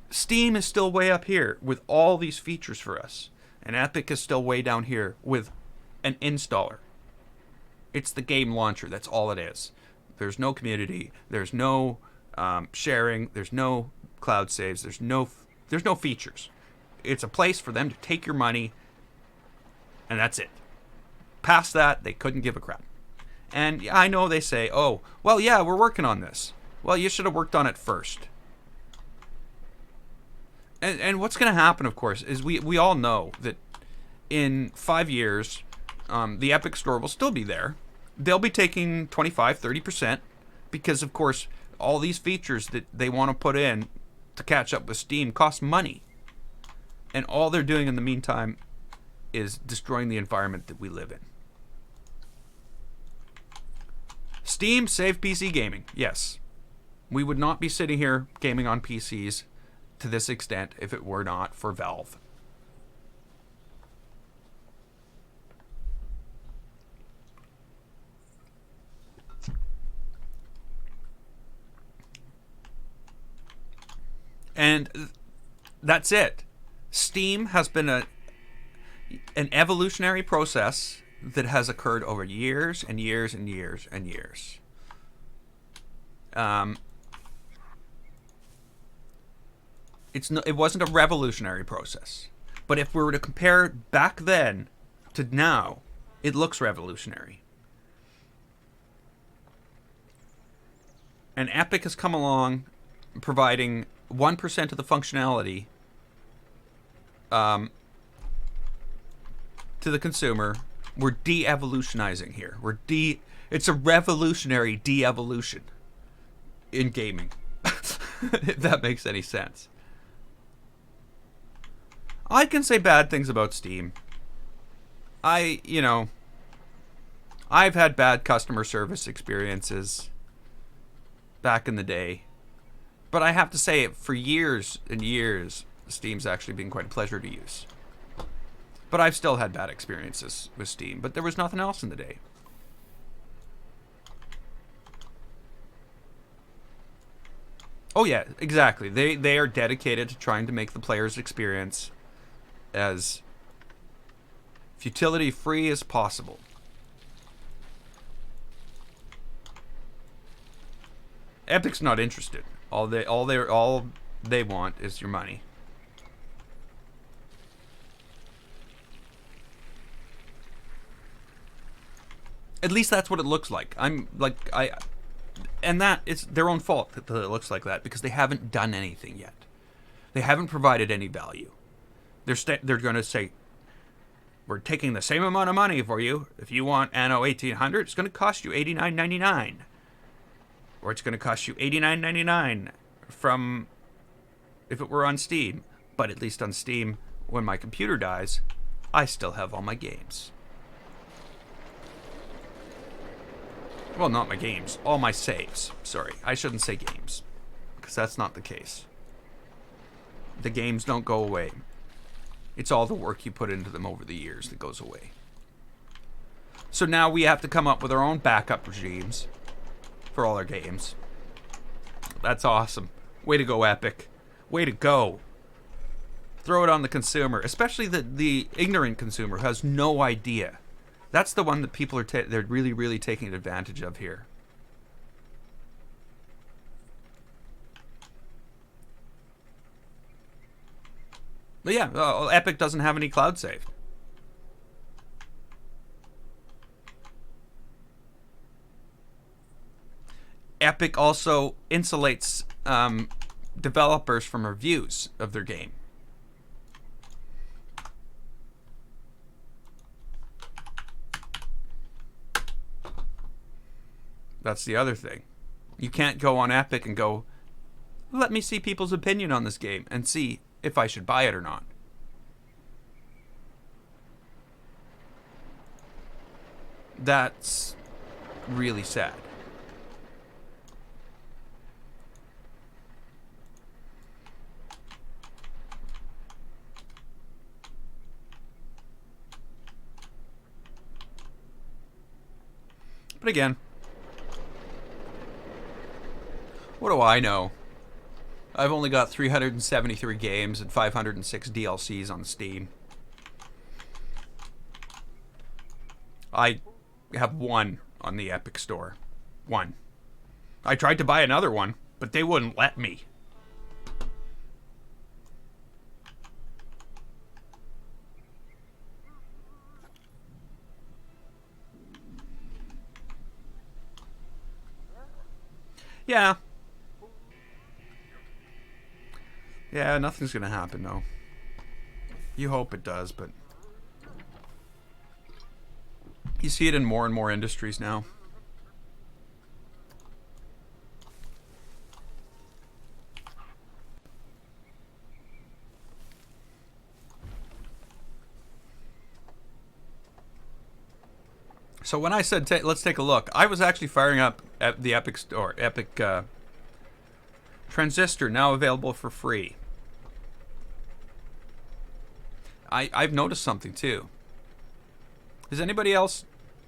Steam is still way up here with all these features for us. And Epic is still way down here with an installer. It's the game launcher. That's all it is. There's no community. There's no sharing. There's no cloud saves. There's no features. It's a place for them to take your money, and that's it. Past that, they couldn't give a crap. And I know they say, oh, well, yeah, we're working on this. Well, you should have worked on it first. And what's going to happen, of course, is we all know that in 5 years, the Epic Store will still be there. They'll be taking 25, 30% because, of course, all these features that they want to put in to catch up with Steam cost money. And all they're doing in the meantime is destroying the environment that we live in. Steam saved PC gaming, yes. We would not be sitting here gaming on PCs to this extent if it were not for Valve. And that's it. Steam has been an evolutionary process that has occurred over years and years and years and years. It wasn't a revolutionary process. But if we were to compare back then to now, it looks revolutionary. And Epic has come along providing 1% of the functionality to the consumer. We're de-evolutionizing here. It's a revolutionary de-evolution in gaming. If that makes any sense. I can say bad things about Steam. I've had bad customer service experiences back in the day. But I have to say, for years and years, Steam's actually been quite a pleasure to use. But I've still had bad experiences with Steam, but there was nothing else in the day. Oh yeah, exactly. They are dedicated to trying to make the player's experience as futility free as possible. Epic's not interested. All they want is your money. At least that's what it looks like. And that it's their own fault that it looks like that because they haven't done anything yet. They haven't provided any value. They're going to say, we're taking the same amount of money for you. If you want Anno 1800, it's going to cost you $89.99. Or it's going to cost you $89.99 from if it were on Steam. But at least on Steam, when my computer dies, I still have all my games. Well, not my games. All my saves. Sorry, I shouldn't say games. Because that's not the case. The games don't go away. It's all the work you put into them over the years that goes away. So now we have to come up with our own backup regimes for all our games. That's awesome. Way to go, Epic. Way to go. Throw it on the consumer, especially the ignorant consumer who has no idea. That's the one that people are they're really, really taking advantage of here. But yeah, Epic doesn't have any cloud save. Epic also insulates developers from reviews of their game. That's the other thing. You can't go on Epic and go, let me see people's opinion on this game and see if I should buy it or not. That's really sad. But again, what do I know? I've only got 373 games and 506 DLCs on Steam. I have one on the Epic Store. One. I tried to buy another one, but they wouldn't let me. Yeah. Yeah, nothing's gonna happen though. You hope it does, but you see it in more and more industries now. So when I said let's take a look, I was actually firing up at the Epic Store, Epic Transistor, now available for free. I've noticed something too. Has anybody else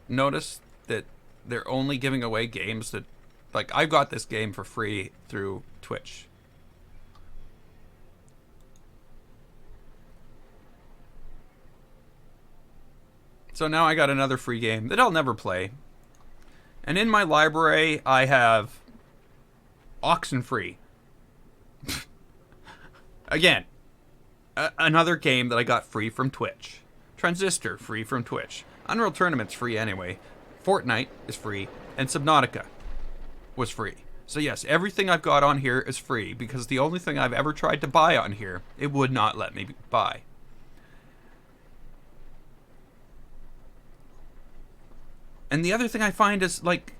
noticed that they're only giving away games that, like, I got this game for free through Twitch. So now I got another free game that I'll never play. And in my library, I have Oxenfree. Again, another game that I got free from Twitch. Transistor, free from Twitch. Unreal Tournament's free anyway. Fortnite is free. And Subnautica was free. So yes, everything I've got on here is free, because the only thing I've ever tried to buy on here, it would not let me buy. And the other thing I find is, like,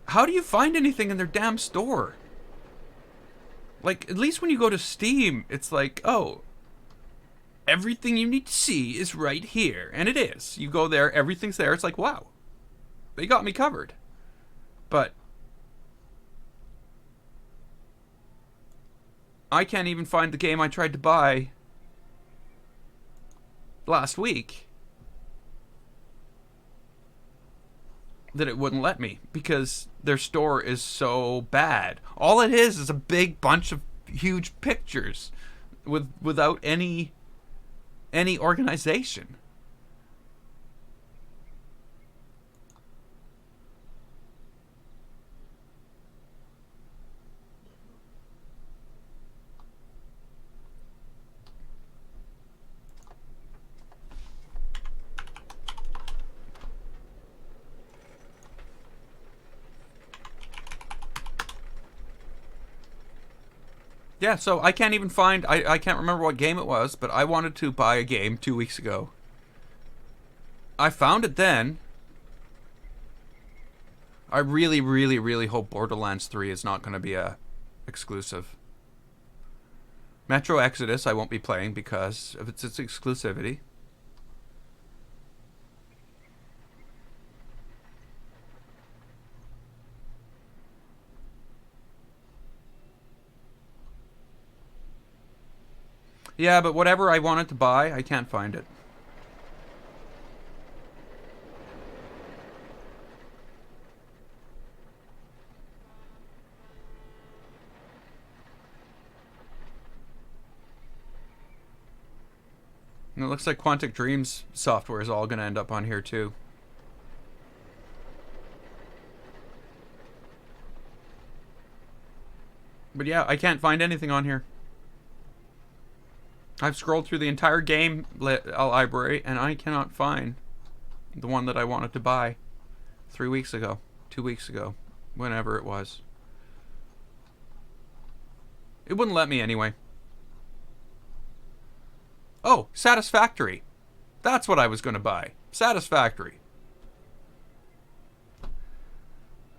how do you find anything in their damn store? Like, at least when you go to Steam, it's like, oh, everything you need to see is right here. And it is. You go there, everything's there. It's like, wow, they got me covered. But I can't even find the game I tried to buy last week. That it wouldn't let me, because their store is so bad. All it is a big bunch of huge pictures without any organization. Yeah, so I can't even find... I can't remember what game it was, but I wanted to buy a game 2 weeks ago. I found it then. I really, really, really hope Borderlands 3 is not going to be a exclusive. Metro Exodus I won't be playing because of its exclusivity. Yeah, but whatever I wanted to buy, I can't find it. And it looks like Quantic Dreams software is all going to end up on here too. But yeah, I can't find anything on here. I've scrolled through the entire game library and I cannot find the one that I wanted to buy 3 weeks ago, 2 weeks ago, whenever it was. It wouldn't let me anyway. Oh, Satisfactory. That's what I was going to buy. Satisfactory.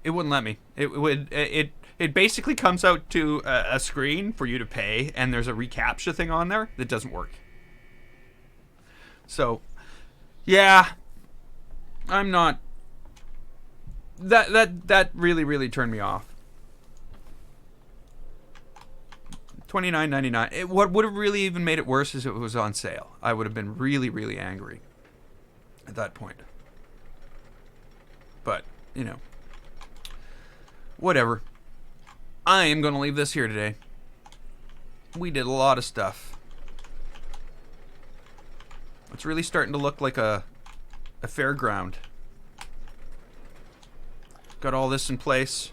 It wouldn't let me. It basically comes out to a screen for you to pay, and there's a reCAPTCHA thing on there that doesn't work. So, yeah, I'm not. That really turned me off. $29.99. What would have really even made it worse is if it was on sale. I would have been really angry at that point. But, you know, whatever. I am going to leave this here today. We did a lot of stuff. It's really starting to look like a fairground. Got all this in place.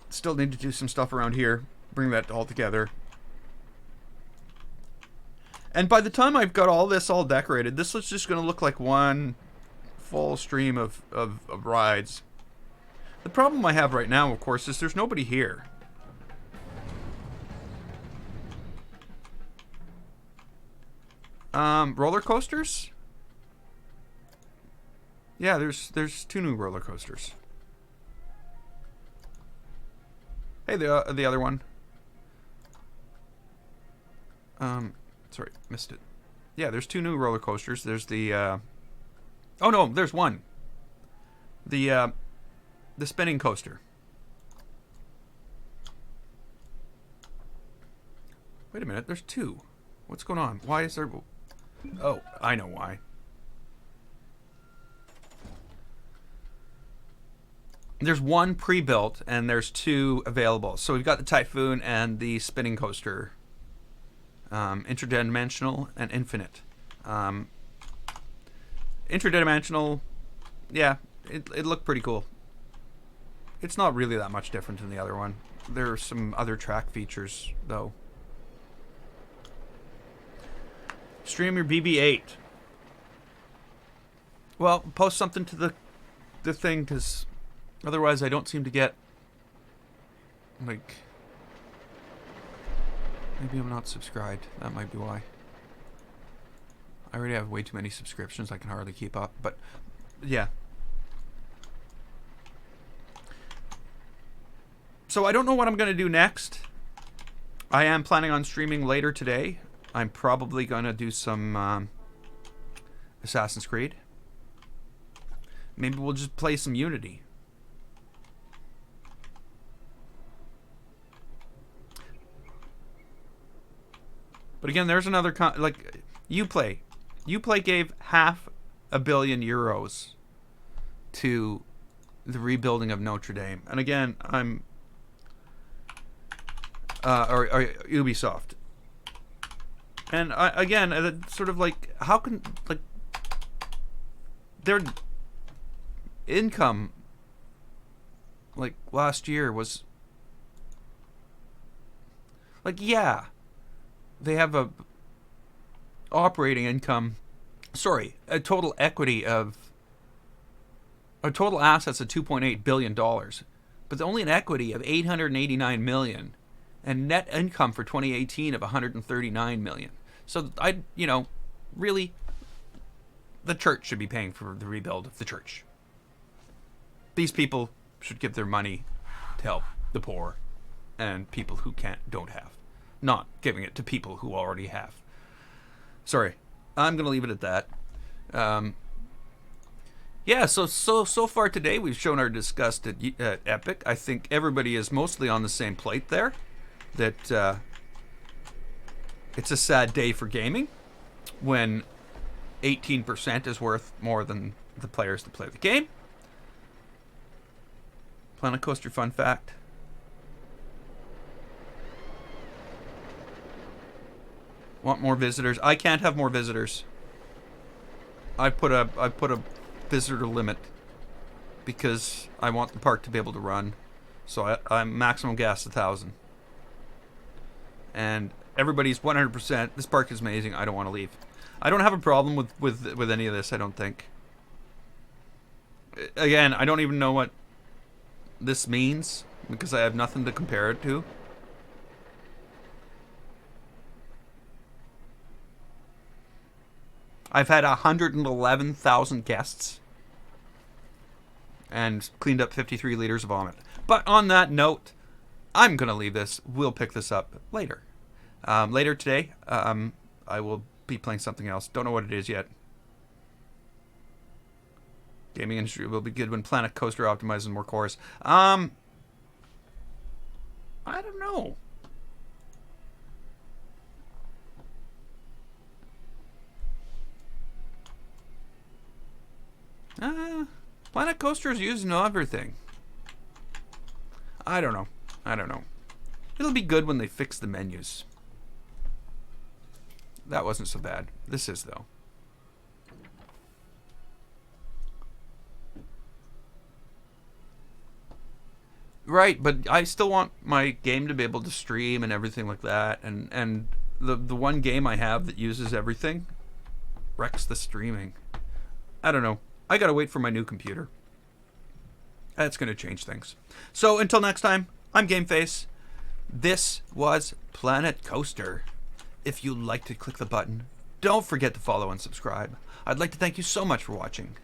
Still need to do some stuff around here. Bring that all together. And by the time I've got all this all decorated, this is just going to look like one full stream of rides. The problem I have right now, of course, is there's nobody here. Roller coasters? Yeah, there's 2 new roller coasters. Hey, the other one. Sorry, missed it. Yeah, there's 2 new roller coasters. There's the oh no, there's one. The spinning coaster. Wait a minute, there's 2. What's going on? Why is there? Oh, I know why. There's 1 pre-built and there's 2 available. So we've got the Typhoon and the spinning coaster. Interdimensional and infinite. Interdimensional, yeah, it looked pretty cool. It's not really that much different than the other one. There are some other track features, though. Stream your BB-8. Well, post something to the thing, because otherwise I don't seem to get, like... Maybe I'm not subscribed. That might be why. I already have way too many subscriptions. I can hardly keep up. But, yeah. So I don't know what I'm going to do next. I am planning on streaming later today. I'm probably going to do some Assassin's Creed. Maybe we'll just play some Unity. But again, there's another like Uplay. Uplay gave €500 million to the rebuilding of Notre Dame, and again, I'm or Ubisoft, and again, sort of like how can like their income like last year was like they have a operating income, a total equity of, a total assets of $2.8 billion, but only an equity of $889 million, and net income for 2018 of $139 million. So really, the church should be paying for the rebuild of the church. These people should give their money to help the poor and people who don't have. Not giving it to people who already have. Sorry, I'm going to leave it at that. Yeah, so far today we've shown our disgust at Epic. I think everybody is mostly on the same plate there. That it's a sad day for gaming when 18% is worth more than the players that play the game. Planet Coaster fun fact. Want more visitors? I can't have more visitors. I put a visitor limit because I want the park to be able to run. So I'm maximum gas 1,000. And everybody's 100%. This park is amazing. I don't want to leave. I don't have a problem with any of this, I don't think. Again, I don't even know what this means because I have nothing to compare it to. I've had 111,000 guests and cleaned up 53 liters of vomit. But on that note, I'm going to leave this. We'll pick this up later. Later today, I will be playing something else. Don't know what it is yet. Gaming industry will be good when Planet Coaster optimizes more cores. I don't know. Planet Coaster's using everything. I don't know. It'll be good when they fix the menus. That wasn't so bad. This is, though. Right, but I still want my game to be able to stream and everything like that. And the one game I have that uses everything wrecks the streaming. I don't know. I gotta wait for my new computer. That's gonna change things. So until next time, I'm GameFace. This was Planet Coaster. If you liked it, click the button. Don't forget to follow and subscribe. I'd like to thank you so much for watching.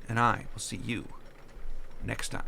And I will see you next time.